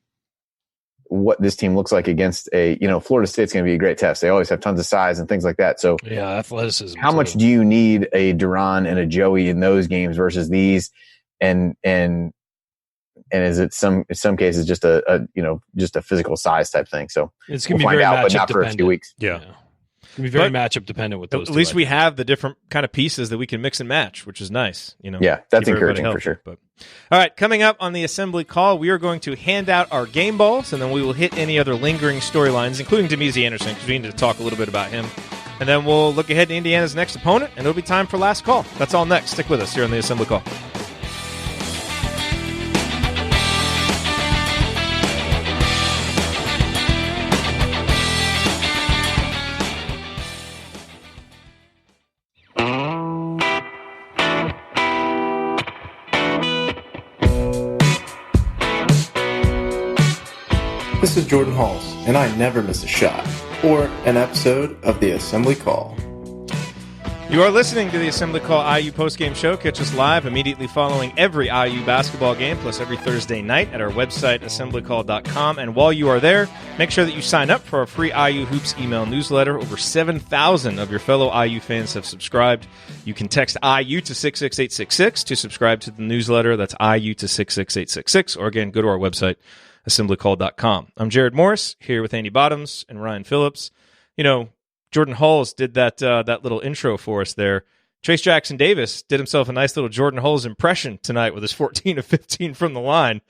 what this team looks like against Florida State's going to be a great test. They always have tons of size and things like that. So yeah, athleticism. How much do you need a Duran and a Joey in those games versus these? And is it in some cases just a physical size type thing? So it's going to be very out, but not dependent. for a few weeks. Yeah. It's going to be very matchup dependent with those. At least we have the different kind of pieces that we can mix and match, which is nice. Yeah, that's encouraging for sure. But all right, coming up on the assembly call, we are going to hand out our game balls, and then we will hit any other lingering storylines, including Demezy Anderson, because we need to talk a little bit about him. And then we'll look ahead to Indiana's next opponent, and it'll be time for last call. That's all next. Stick with us here on the assembly call. This is Jordan Halls, and I never miss a shot or an episode of the Assembly Call. You are listening to the Assembly Call IU postgame show. Catch us live immediately following every IU basketball game, plus every Thursday night at our website, assemblycall.com. And while you are there, make sure that you sign up for our free IU Hoops email newsletter. Over 7,000 of your fellow IU fans have subscribed. You can text IU to 66866 to subscribe to the newsletter. That's IU to 66866. Or again, go to our website, assemblycall.com. I'm Jerod Morris, here with Andy Bottoms and Ryan Phillips. Jordan Hulls did that little intro for us there. Trayce Jackson-Davis did himself a nice little Jordan Hulls impression tonight with his 14 of 15 from the line.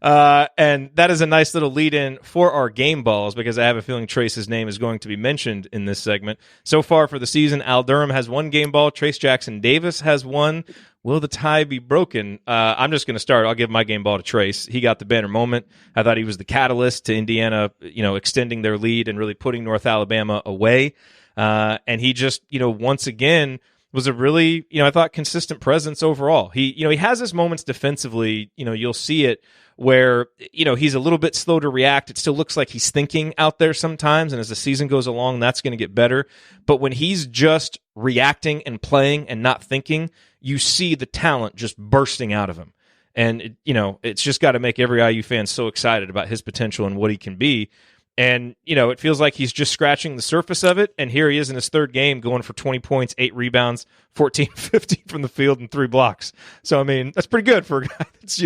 And that is a nice little lead-in for our game balls, because I have a feeling Trayce's name is going to be mentioned in this segment. So far for the season, Al Durham has one game ball. Trayce Jackson-Davis has one. Will the tie be broken? I'm just going to start. I'll give my game ball to Trayce. He got the banner moment. I thought he was the catalyst to Indiana, extending their lead and really putting North Alabama away. And he just, once again was a really, I thought consistent presence overall. He has his moments defensively, you'll see it where, he's a little bit slow to react. It still looks like he's thinking out there sometimes. And as the season goes along, that's going to get better. But when he's just reacting and playing and not thinking, you see the talent just bursting out of him. And, it's just got to make every IU fan so excited about his potential and what he can be. And, it feels like he's just scratching the surface of it. And here he is in his third game going for 20 points, 8 rebounds, 14-15 from the field, and 3 blocks. So, I mean, that's pretty good for a guy that's,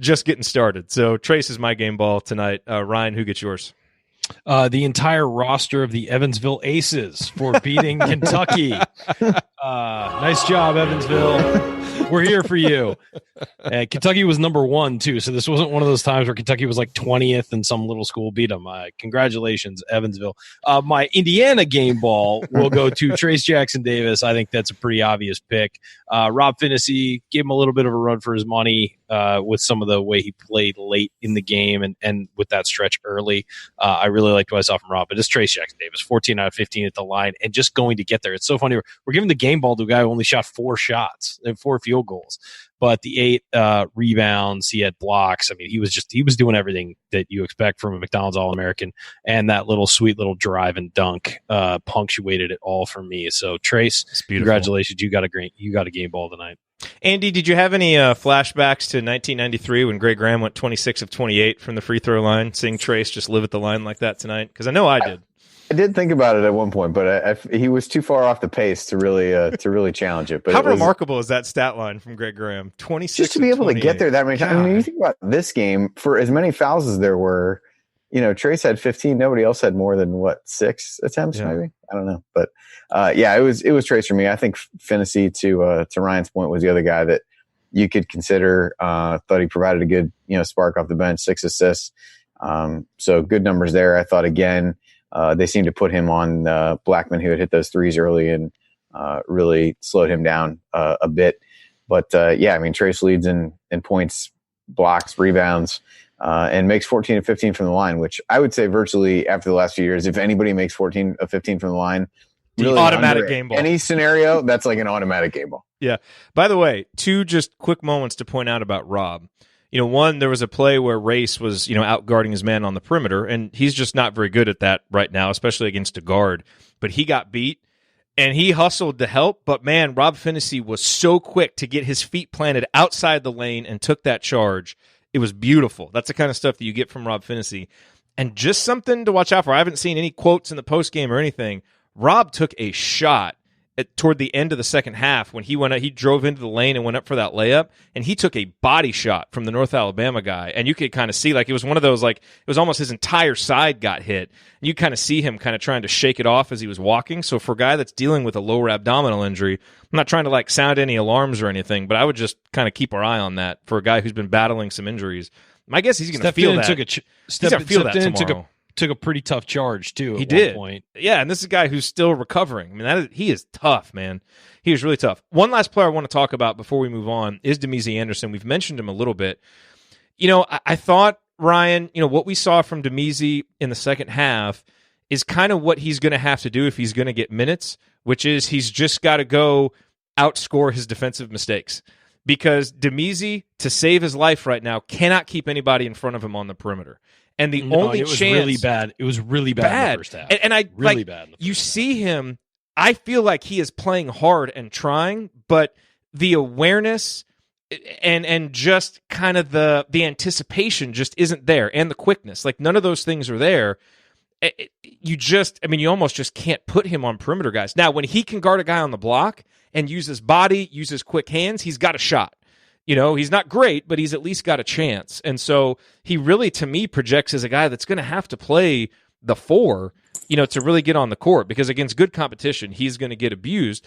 just getting started. So, Trayce is my game ball tonight. Ryan, who gets yours? The entire roster of the Evansville Aces for beating Kentucky. Nice job, Evansville. We're here for you. Kentucky was number 1, too, so this wasn't one of those times where Kentucky was like 20th and some little school beat them. Congratulations, Evansville. My Indiana game ball will go to Trayce Jackson-Davis. I think that's a pretty obvious pick. Rob Finney gave him a little bit of a run for his money with some of the way he played late in the game and with that stretch early. I really liked what I saw from Rob, but it's Trayce Jackson-Davis, 14 out of 15 at the line, and just going to get there. It's so funny. We're giving the game ball to a guy who only shot 4 shots and 4 field goals, but the 8 rebounds, he had blocks. I mean, he was doing everything that you expect from a McDonald's All-American, and that little sweet little drive and dunk punctuated it all for me. So Trayce, congratulations, you got a game ball tonight. Andy, did you have any flashbacks to 1993 when Greg Graham went 26 of 28 from the free throw line, seeing Trayce just live at the line like that tonight? Because I know I did. I did think about it at one point, but he was too far off the pace to really challenge it. But how remarkable is that stat line from Greg Graham? 26 just to be able to get there that many times. I mean, you think about this game, for as many fouls as there were, Trayce had 15. Nobody else had more than 6 attempts, maybe. I don't know, but it was Trayce for me. I think Finney, to Ryan's point, was the other guy that you could consider. Thought he provided a good spark off the bench, 6 assists. So good numbers there. I thought again. They seemed to put him on Blackman, who had hit those threes early and really slowed him down a bit. But Trayce leads in points, blocks, rebounds, and makes 14 of 15 from the line, which I would say virtually after the last few years, if anybody makes 14 of 15 from the line, really automatic game ball. Any scenario, that's like an automatic game ball. Yeah. By the way, 2 just quick moments to point out about Rob. One, there was a play where Race was, out guarding his man on the perimeter, and he's just not very good at that right now, especially against a guard. But he got beat, and he hustled to help. But, man, Rob Finney was so quick to get his feet planted outside the lane and took that charge. It was beautiful. That's the kind of stuff that you get from Rob Finney. And just something to watch out for. I haven't seen any quotes in the postgame or anything. Rob took a shot toward the end of the second half when he drove into the lane and went up for that layup, and he took a body shot from the North Alabama guy, and you could kind of see it was one of those, it was almost his entire side got hit, and you kind of see him kind of trying to shake it off as he was walking. So for a guy that's dealing with a lower abdominal injury, I'm not trying to sound any alarms or anything, but I would just kind of keep our eye on that for a guy who's been battling some injuries. My guess he's going to feel that. Took a pretty tough charge too. He did. One point. Yeah, and this is a guy who's still recovering. I mean, he is tough, man. He is really tough. One last player I want to talk about before we move on is Demezie Anderson. We've mentioned him a little bit. I thought, Ryan, what we saw from Demezie in the second half is kind of what he's going to have to do if he's going to get minutes, which is he's just got to go outscore his defensive mistakes. Because Demezie, to save his life right now, cannot keep anybody in front of him on the perimeter. And the only it was chance, really bad. It was really bad in the first half. And I really bad. You see him. I feel like he is playing hard and trying, but the awareness and just kind of the anticipation just isn't there, and the quickness. None of those things are there. You almost just can't put him on perimeter guys. Now, when he can guard a guy on the block and use his body, use his quick hands, he's got a shot. He's not great, but he's at least got a chance. And so he really, to me, projects as a guy that's going to have to play the 4, to really get on the court, because against good competition, he's going to get abused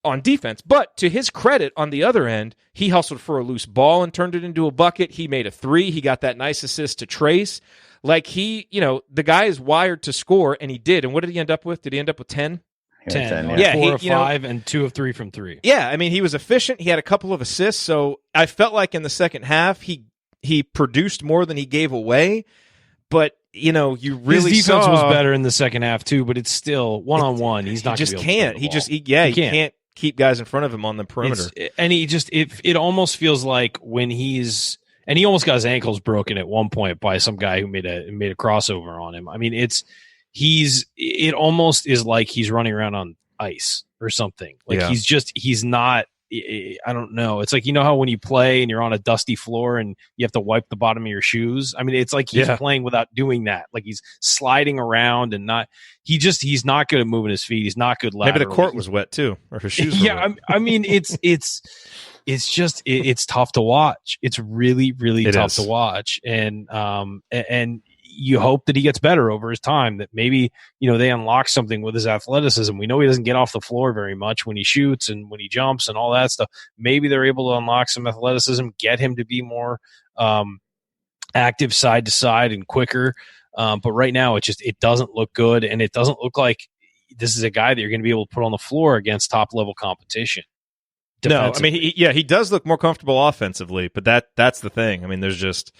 on defense. But to his credit, on the other end, he hustled for a loose ball and turned it into a bucket. He made a 3. He got that nice assist to Trayce. The guy is wired to score, and he did. And what did he end up with? Did he end up with 10? 10. Yeah, 4 of 5 and 2 of 3 from 3. Yeah, he was efficient. He had a couple of assists, so I felt like in the second half he produced more than he gave away. But you really his defense saw, was better in the second half too, but it's still one-on-one. He's not. He just gonna be able can't. to He throw the just ball. he can't keep guys in front of him on the perimeter. And it almost feels like when he almost got his ankles broken at one point by some guy who made a crossover on him. I mean, it almost is like he's running around on ice or something. Like he's not. I don't know. It's like, how when you play and you're on a dusty floor and you have to wipe the bottom of your shoes. I mean, it's like he's playing without doing that. Like he's sliding around and he's not good at moving his feet. He's not good laterally. Maybe the court was wet too, or his shoes were wet. I mean, it's tough to watch. It's really, really tough to watch. And you hope that he gets better over his time, that maybe, they unlock something with his athleticism. We know he doesn't get off the floor very much when he shoots and when he jumps and all that stuff. Maybe they're able to unlock some athleticism, get him to be more active side to side and quicker. But right now it doesn't look good. And it doesn't look like this is a guy that you're going to be able to put on the floor against top level competition. No, I mean, he does look more comfortable offensively, but that's the thing. I mean, there's just,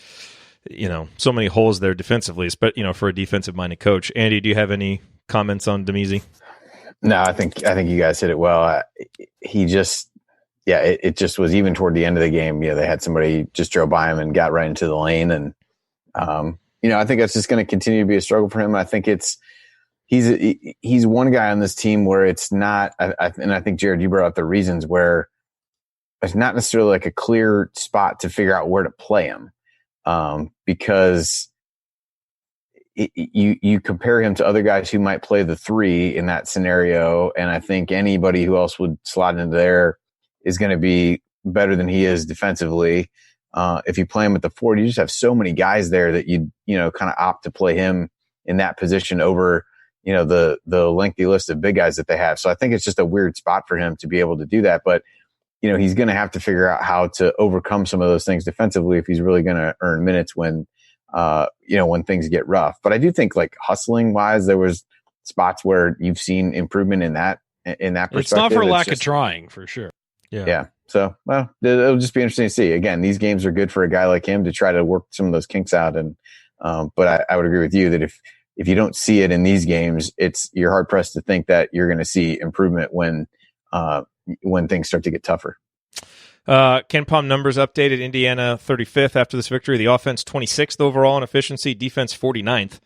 so many holes there defensively, but for a defensive-minded coach. Andy, do you have any comments on Damezi? No, I think you guys hit it well. He just, it just was, even toward the end of the game. They had somebody just drove by him and got right into the lane, and I think that's just going to continue to be a struggle for him. I think he's one guy on this team where it's not, and I think Jerod, you brought up the reasons where it's not necessarily like a clear spot to figure out where to play him. Because you compare him to other guys who might play the three in that scenario, and I think anybody who else would slot into there is going to be better than he is defensively. If you play him at the four, you just have so many guys there that you kind of opt to play him in that position over the lengthy list of big guys that they have. So I think it's just a weird spot for him to be able to do that, but he's going to have to figure out how to overcome some of those things defensively if he's really going to earn minutes when things get rough. But I do think, like, hustling wise, there was spots where you've seen improvement in that perspective. It's not for lack of trying, for sure. Yeah. So, well, it'll just be interesting to see. Again, these games are good for a guy like him to try to work some of those kinks out. And, but I would agree with you that if you don't see it in these games, you're hard pressed to think that you're going to see improvement when things start to get tougher. KenPom numbers updated. Indiana 35th after this victory. The offense 26th overall in efficiency. Defense 49th.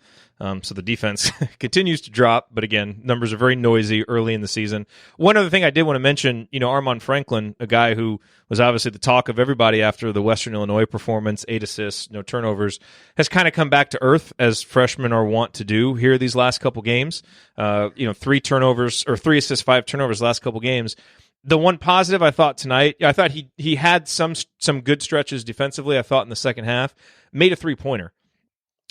So the defense continues to drop. But again, numbers are very noisy early in the season. One other thing I did want to mention, Armand Franklin, a guy who was obviously the talk of everybody after the Western Illinois performance, 8 assists, no turnovers, has kind of come back to earth, as freshmen are wont to do here these last couple games. 3 turnovers, or 3 assists, 5 turnovers last couple games. The one positive I thought tonight, I thought he had some good stretches defensively, I thought, in the second half. Made a 3-pointer.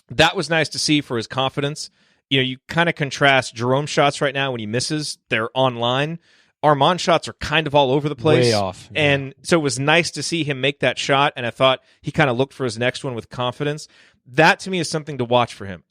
That was nice to see for his confidence. You kind of contrast Jerome's shots right now when he misses, they're online. Armand's shots are kind of all over the place. Way off. Yeah. And so it was nice to see him make that shot, and I thought he kind of looked for his next one with confidence. That, to me, is something to watch for him.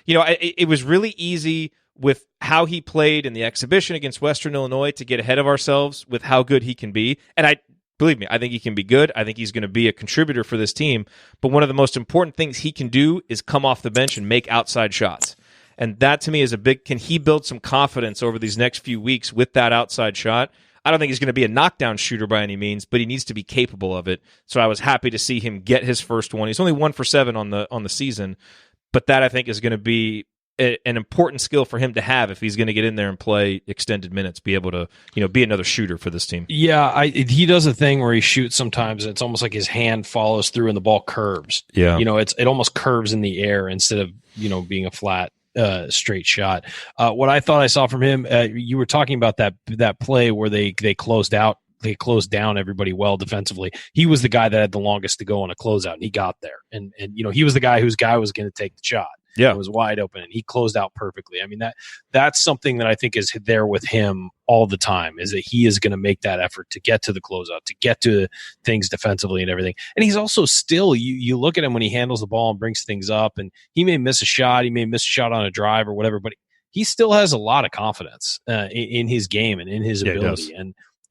It was really easy with how he played in the exhibition against Western Illinois to get ahead of ourselves with how good he can be. And believe me, I think he can be good. I think he's going to be a contributor for this team. But one of the most important things he can do is come off the bench and make outside shots. And that, to me, is can he build some confidence over these next few weeks with that outside shot? I don't think he's going to be a knockdown shooter by any means, but he needs to be capable of it. So I was happy to see him get his first one. He's only 1 for 7 on the season, but that, I think, is going to be an important skill for him to have if he's going to get in there and play extended minutes, be able to, be another shooter for this team. Yeah, he does a thing where he shoots sometimes, and it's almost like his hand follows through and the ball curves. Yeah. It almost curves in the air instead of, being a flat, straight shot. What I thought I saw from him, you were talking about that play where they closed out. They closed down everybody well defensively. He was the guy that had the longest to go on a closeout, and he got there. And he was the guy whose guy was going to take the shot. Yeah, it was wide open, and he closed out perfectly. I mean, that's something that I think is there with him all the time, is that he is going to make that effort to get to the closeout, to get to things defensively and everything. And he's also still, you look at him when he handles the ball and brings things up, and he may miss a shot, on a drive or whatever, but he still has a lot of confidence in his game and in his ability.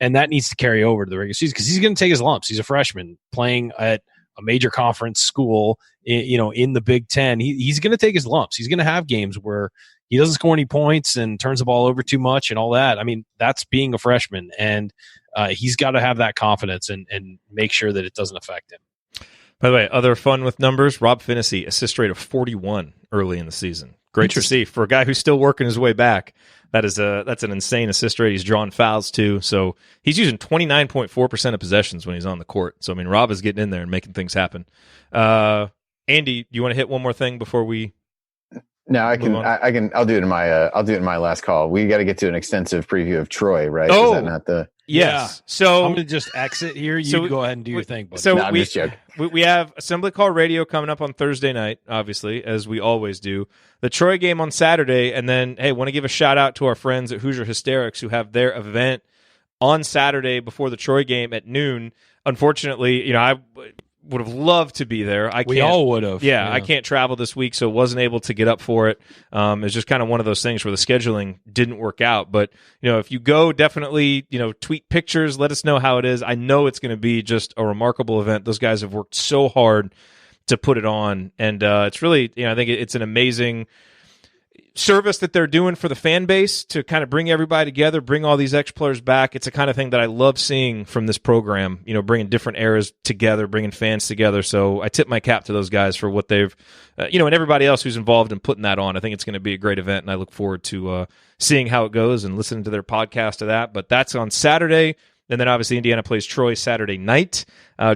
And that needs to carry over to the regular season, because he's going to take his lumps. He's a freshman playing at a major conference school, in the Big Ten. He's going to take his lumps. He's going to have games where he doesn't score any points and turns the ball over too much and all that. I mean, that's being a freshman, and he's got to have that confidence and make sure that it doesn't affect him. By the way, other fun with numbers, Rob Finney, assist rate of 41 early in the season. Great to see for a guy who's still working his way back. That's an insane assist rate. He's drawing fouls too, so he's using 29.4% of possessions when he's on the court. So I mean, Rob is getting in there and making things happen. Andy, do you want to hit one more thing before we? No, I can. I'll do it in my last call. We got to get to an extensive preview of Troy, right? Oh, is that not the? Yes. Yeah. So I'm going to just exit here. You go ahead and do your thing. Buddy. So I'm just joking. We have Assembly Call Radio coming up on Thursday night, obviously, as we always do. The Troy game on Saturday, and then, hey, want to give a shout-out to our friends at Hoosier Hysterics who have their event on Saturday before the Troy game at noon. Unfortunately, I would have loved to be there. We all would have. Yeah, I can't travel this week, so wasn't able to get up for it. It's just kind of one of those things where the scheduling didn't work out. But, if you go, definitely, tweet pictures, let us know how it is. I know it's going to be just a remarkable event. Those guys have worked so hard to put it on. And it's really, I think it's an amazing service that they're doing for the fan base to kind of bring everybody together, bring all these ex-players back. It's the kind of thing that I love seeing from this program, bringing different eras together, bringing fans together. So I tip my cap to those guys for what they've, and everybody else who's involved in putting that on. I think it's going to be a great event, and I look forward to seeing how it goes and listening to their podcast of that. But that's on Saturday. And then obviously Indiana plays Troy Saturday night.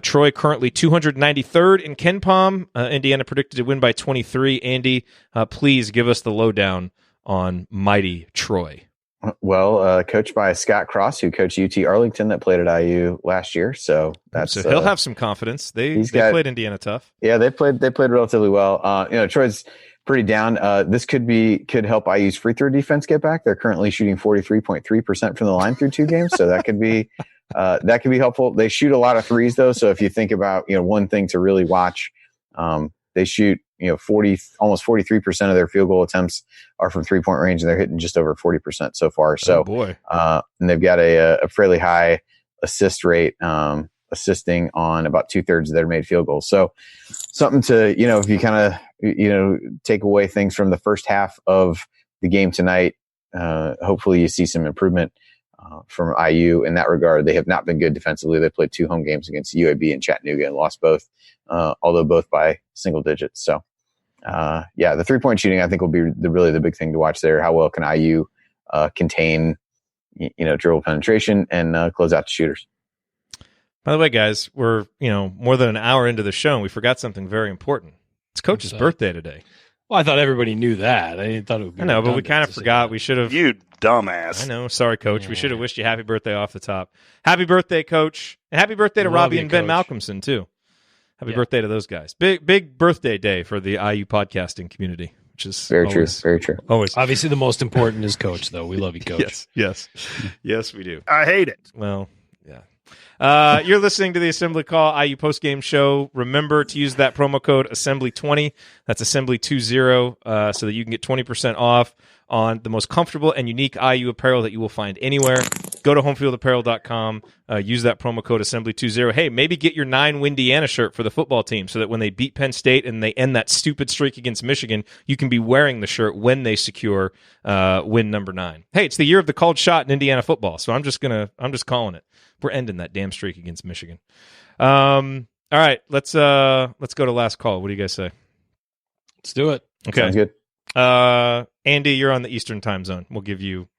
Troy currently 293rd in KenPom. Indiana predicted to win by 23. Andy, please give us the lowdown on mighty Troy. Well, coached by Scott Cross, who coached UT Arlington that played at IU last year. So he'll have some confidence. They played Indiana tough. Yeah, they played relatively well. Troy's pretty down. This could help IU's free throw defense get back. They're currently shooting 43.3% from the line through 2 games, so that could be helpful. They shoot a lot of threes though, so if you think about one thing to really watch, they shoot almost 43% of their field goal attempts are from 3-point range, and they're hitting just over 40% so far. So, and they've got a fairly high assist rate, assisting on about 2/3 of their made field goals. So something to, if you kind of, take away things from the first half of the game tonight, hopefully you see some improvement from IU in that regard. They have not been good defensively. They played 2 home games against UAB and Chattanooga and lost both, although both by single digits. So, the 3-point shooting, I think, will be really the big thing to watch there. How well can IU contain, dribble penetration and close out the shooters? By the way, guys, we're more than an hour into the show, and we forgot something very important. It's Coach's birthday today. Well, I thought everybody knew that. I thought it would be. I know, but we kind of forgot. We should have. You dumbass. I know. Sorry, Coach. Yeah. We should have wished you happy birthday off the top. Happy birthday, Coach, and happy birthday to Robbie and Ben Malcolmson too. Happy birthday to those guys. Big birthday day for the IU podcasting community, which is very true. Very true. Always. Obviously, the most important is Coach, though. We love you, Coach. Yes, we do. I hate it. Well, yeah. You're listening to the Assembly Call IU postgame show. Remember to use that promo code Assembly20. That's Assembly20, so that you can get 20% off on the most comfortable and unique IU apparel that you will find anywhere. Go to homefieldapparel.com. Use that promo code Assembly20. Hey, maybe get your 9 Windiana shirt for the football team so that when they beat Penn State and they end that stupid streak against Michigan, you can be wearing the shirt when they secure win number 9. Hey, it's the year of the called shot in Indiana football, so I'm just calling it. We're ending that damn streak against Michigan. All right, let's go to last call. What do you guys say? Let's do it. Okay. Sounds good. Andy, you're on the Eastern time zone. We'll give you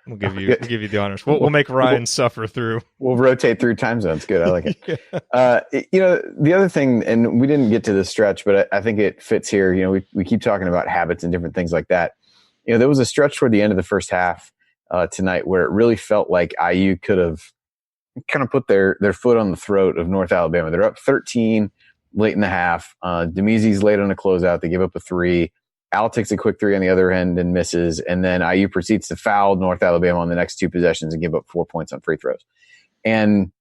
the honors. We'll make Ryan suffer through. We'll rotate through time zones. Good. I like it. The other thing, and we didn't get to this stretch, but I think it fits here. We keep talking about habits and different things like that. There was a stretch toward the end of the first half tonight where it really felt like IU could have kind of put their foot on the throat of North Alabama. They're up 13 late in the half. Demezy's late on a closeout. They give up a 3. Al takes a quick 3 on the other end and misses. And then IU proceeds to foul North Alabama on the next 2 possessions and give up 4 points on free throws. And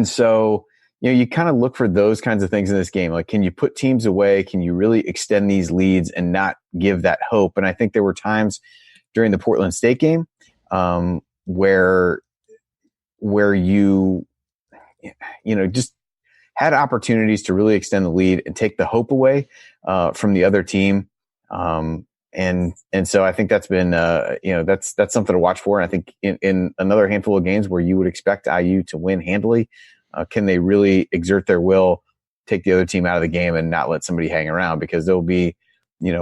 so, you kind of look for those kinds of things in this game. Like, can you put teams away? Can you really extend these leads and not give that hope? And I think there were times during the Portland State game where you just had opportunities to really extend the lead and take the hope away from the other team. And so I think that's been, that's something to watch for. And I think in another handful of games where you would expect IU to win handily, can they really exert their will, take the other team out of the game and not let somebody hang around? Because there'll be,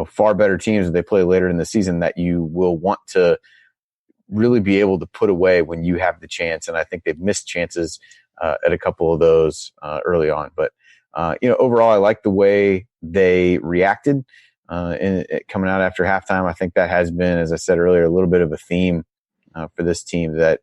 far better teams that they play later in the season that you will want to really be able to put away when you have the chance. And I think they've missed chances at a couple of those early on. But, overall, I like the way they reacted coming out after halftime. I think that has been, as I said earlier, a little bit of a theme for this team, that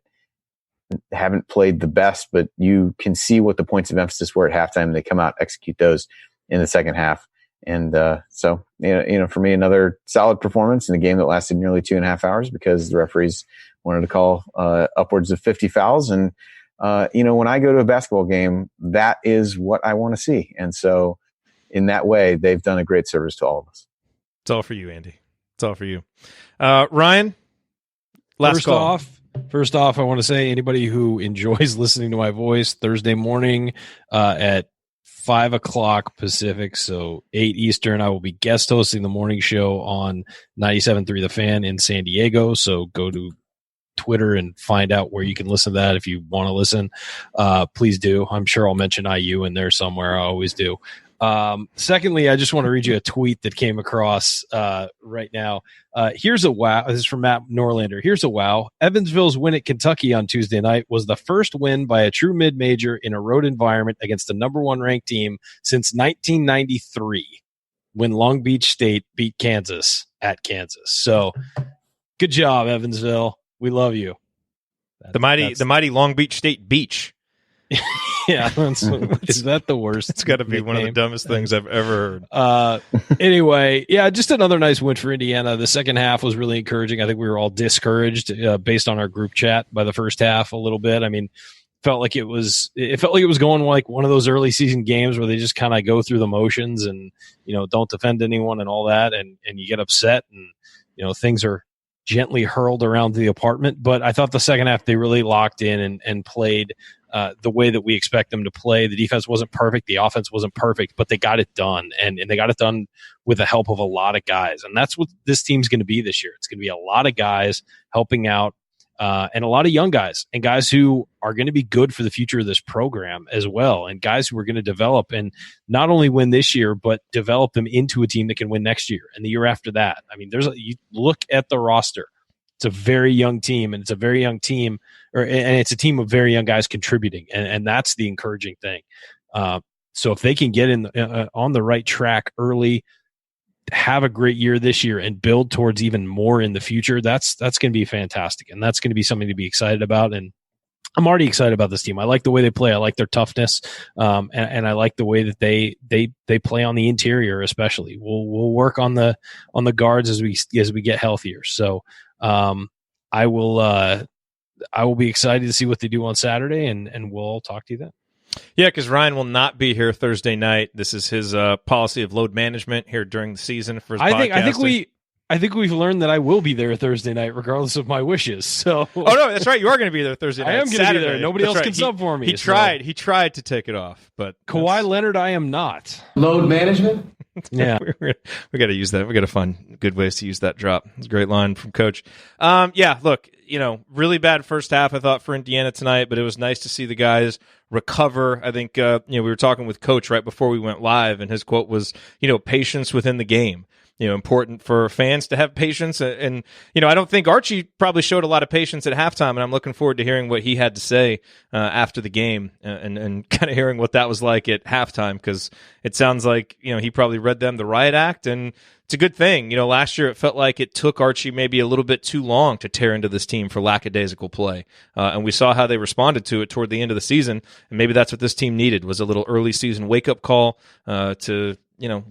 haven't played the best, but you can see what the points of emphasis were at halftime. They come out, execute those in the second half. And so, for me, another solid performance in a game that lasted nearly 2.5 hours because the referees wanted to call upwards of 50 fouls. And, when I go to a basketball game, that is what I want to see. And so in that way, they've done a great service to all of us. It's all for you, Andy. It's all for you. Ryan, last call. First off, I want to say anybody who enjoys listening to my voice Thursday morning at 5 o'clock Pacific, so 8 Eastern, I will be guest hosting the morning show on 97.3 The Fan in San Diego. So go to Twitter and find out where you can listen to that if you want to listen. Please do. I'm sure I'll mention IU in there somewhere. I always do. Secondly, I just want to read you a tweet that came across right now. Here's a wow. This is from Matt Norlander. Here's a wow. Evansville's win at Kentucky on Tuesday night was the first win by a true mid-major in a road environment against the number one ranked team since 1993, when Long Beach State beat Kansas at Kansas. So good job, Evansville. We love you. The mighty Long Beach State Beach. Yeah, is that the worst? It's got to be one of the dumbest things I've ever heard. Anyway, yeah, just another nice win for Indiana. The second half was really encouraging. I think we were all discouraged based on our group chat by the first half a little bit. I mean, it felt like it was going like one of those early season games where they just kind of go through the motions and don't defend anyone and all that, and you get upset and things are gently hurled around the apartment. But I thought the second half they really locked in and played the way that we expect them to play. The defense wasn't perfect. The offense wasn't perfect, but they got it done. And they got it done with the help of a lot of guys. And that's what this team's going to be this year. It's going to be a lot of guys helping out and a lot of young guys and guys who are going to be good for the future of this program as well. And guys who are going to develop and not only win this year, but develop them into a team that can win next year and the year after that. I mean, you look at the roster. It's a very young team, and it's a very young team, and it's a team of very young guys contributing, and that's the encouraging thing. So if they can get in on the right track early, have a great year this year, and build towards even more in the future, that's going to be fantastic, and that's going to be something to be excited about. And I'm already excited about this team. I like the way they play. I like their toughness, and I like the way that they play on the interior, especially. We'll work on the guards as we get healthier. So. I will be excited to see what they do on Saturday, and we'll talk to you then. Yeah, because Ryan will not be here Thursday night. This is his policy of load management here during the season for his podcasting. I think we've learned that I will be there Thursday night, regardless of my wishes. So, oh no, that's right. You are going to be there Thursday night. I am going to be there. Nobody else can sub for me. He tried. He tried to take it off, but Kawhi Leonard, I am not. Load management. Yeah, we got to use that. We got to find good ways to use that drop. It's a great line from Coach. Yeah, look, really bad first half I thought for Indiana tonight, but it was nice to see the guys recover. I think we were talking with Coach right before we went live, and his quote was, patience within the game. Important for fans to have patience. And I don't think Archie probably showed a lot of patience at halftime, and I'm looking forward to hearing what he had to say after the game and kind of hearing what that was like at halftime, because it sounds like, he probably read them the riot act, and it's a good thing. Last year it felt like it took Archie maybe a little bit too long to tear into this team for lackadaisical play. And we saw how they responded to it toward the end of the season, and maybe that's what this team needed, was a little early season wake-up call to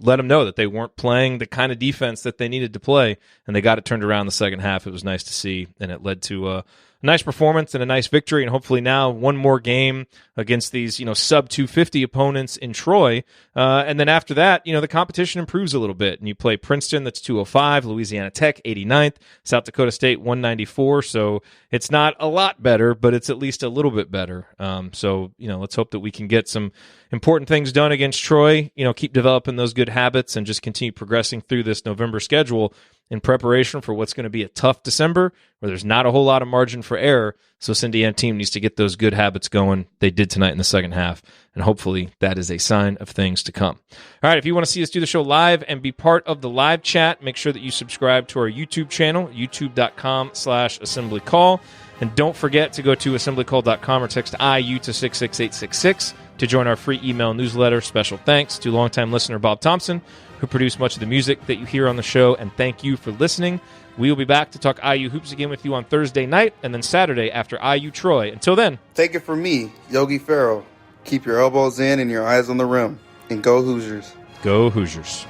let them know that they weren't playing the kind of defense that they needed to play, and they got it turned around the second half. It was nice to see, and it led to nice performance and a nice victory, and hopefully now one more game against these, sub 250 opponents in Troy. And then after that, the competition improves a little bit, and you play Princeton, that's 205, Louisiana Tech, 89th, South Dakota State, 194. So it's not a lot better, but it's at least a little bit better. So let's hope that we can get some important things done against Troy, keep developing those good habits and just continue progressing through this November schedule in preparation for what's going to be a tough December where there's not a whole lot of margin for error. So this Indiana team needs to get those good habits going. They did tonight in the second half, and hopefully that is a sign of things to come. All right, if you want to see us do the show live and be part of the live chat, make sure that you subscribe to our YouTube channel, youtube.com/assemblycall. And don't forget to go to assemblycall.com or text IU to 66866 to join our free email newsletter. Special thanks to longtime listener Bob Thompson, who produced much of the music that you hear on the show, and thank you for listening. We will be back to talk IU hoops again with you on Thursday night and then Saturday after IU Troy. Until then, take it from me, Yogi Ferrell. Keep your elbows in and your eyes on the rim. And go Hoosiers. Go Hoosiers.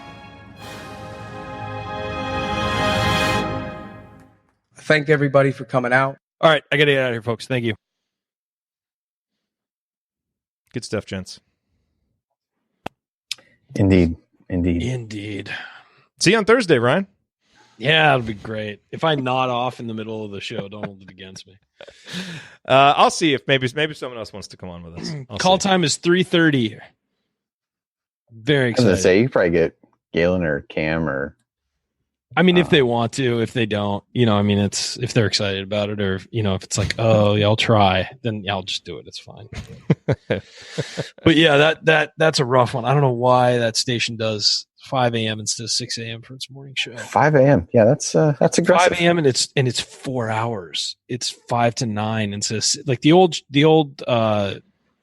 Thank everybody for coming out. All right, I got to get out of here, folks. Thank you. Good stuff, gents. Indeed. See you on Thursday, Ryan. Yeah, it'll be great. If I nod off in the middle of the show, don't hold it against me. I'll see if maybe someone else wants to come on with us. Call time is 3:30. Very excited. I was going to say, you could probably get Galen or Cam or... if they want to. If they don't, it's if they're excited about it, or if it's like, oh yeah, I'll try, then I'll just do it. It's fine. But yeah, that's a rough one. I don't know why that station does 5 a.m. instead of 6 a.m. for its morning show. 5 a.m. Yeah, that's aggressive. 5 a.m. and it's 4 hours. It's 5 to 9 instead of, like the old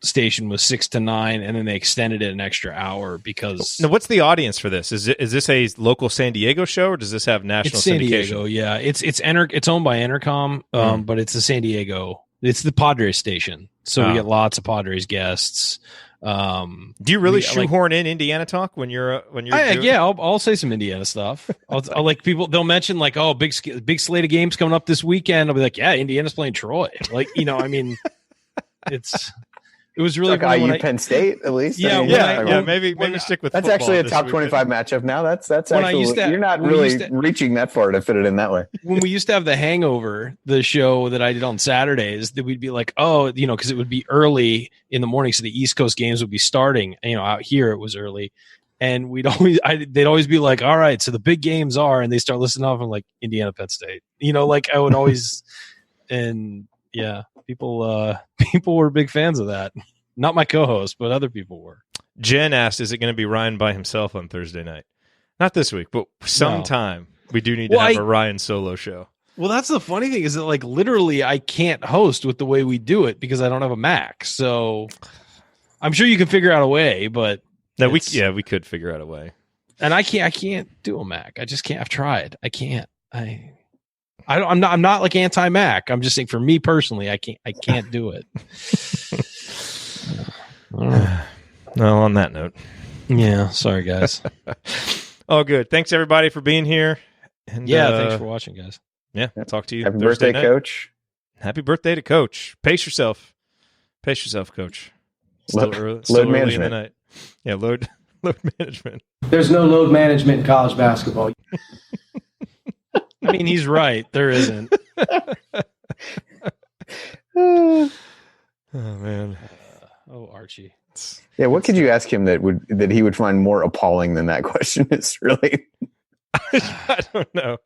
station was 6 to 9, and then they extended it an extra hour because. Now, what's the audience for this? Is this a local San Diego show, or does this have national it's San syndication? Diego, yeah. It's owned by Entercom, but it's a San Diego. It's the Padres station, so we get lots of Padres guests. Do you really shoehorn in Indiana talk when you're yeah, I'll say some Indiana stuff. I'll like people, they'll mention like, oh, big slate of games coming up this weekend. I'll be like, yeah, Indiana's playing Troy. Like, it was really like IU Penn State, at least. Yeah, maybe stick with that's actually a top 25 matchup now. That's actually you're not really reaching that far to fit it in that way. When we used to have the Hangover, the show that I did on Saturdays, that we'd be like, oh, because it would be early in the morning, so the East Coast games would be starting. Out here it was early, and they'd always be like, all right, so the big games are, and they start listening off and like Indiana Penn State. Like I would always, and yeah. People were big fans of that. Not my co-host, but other people were. Jen asked, is it going to be Ryan by himself on Thursday night? Not this week, but sometime we do need to have a Ryan solo show. Well, that's the funny thing is that like literally I can't host with the way we do it because I don't have a Mac. So I'm sure you can figure out a way, but no, we could figure out a way. And I can't do a Mac. I just can't. I've tried. I can't. I'm not like anti-Mac. I'm just saying for me personally, I can't do it. Well, on that note. Yeah, sorry guys. All good. Thanks everybody for being here. And thanks for watching, guys. Yeah, I'll talk to you. Happy Thursday birthday, night. Coach. Happy birthday to Coach. Pace yourself, Coach. Still early load in management. the night. Yeah, load management. There's no load management in college basketball. I mean, he's right. There isn't. Oh man. Archie. Yeah, what could you ask him that he would find more appalling than that question is really? I don't know.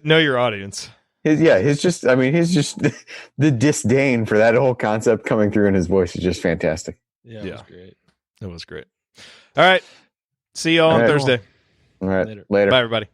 Know your audience. His just the disdain for that whole concept coming through in his voice is just fantastic. Yeah, it was great. It was great. All right. See y'all on Thursday. All right. Later. Bye everybody.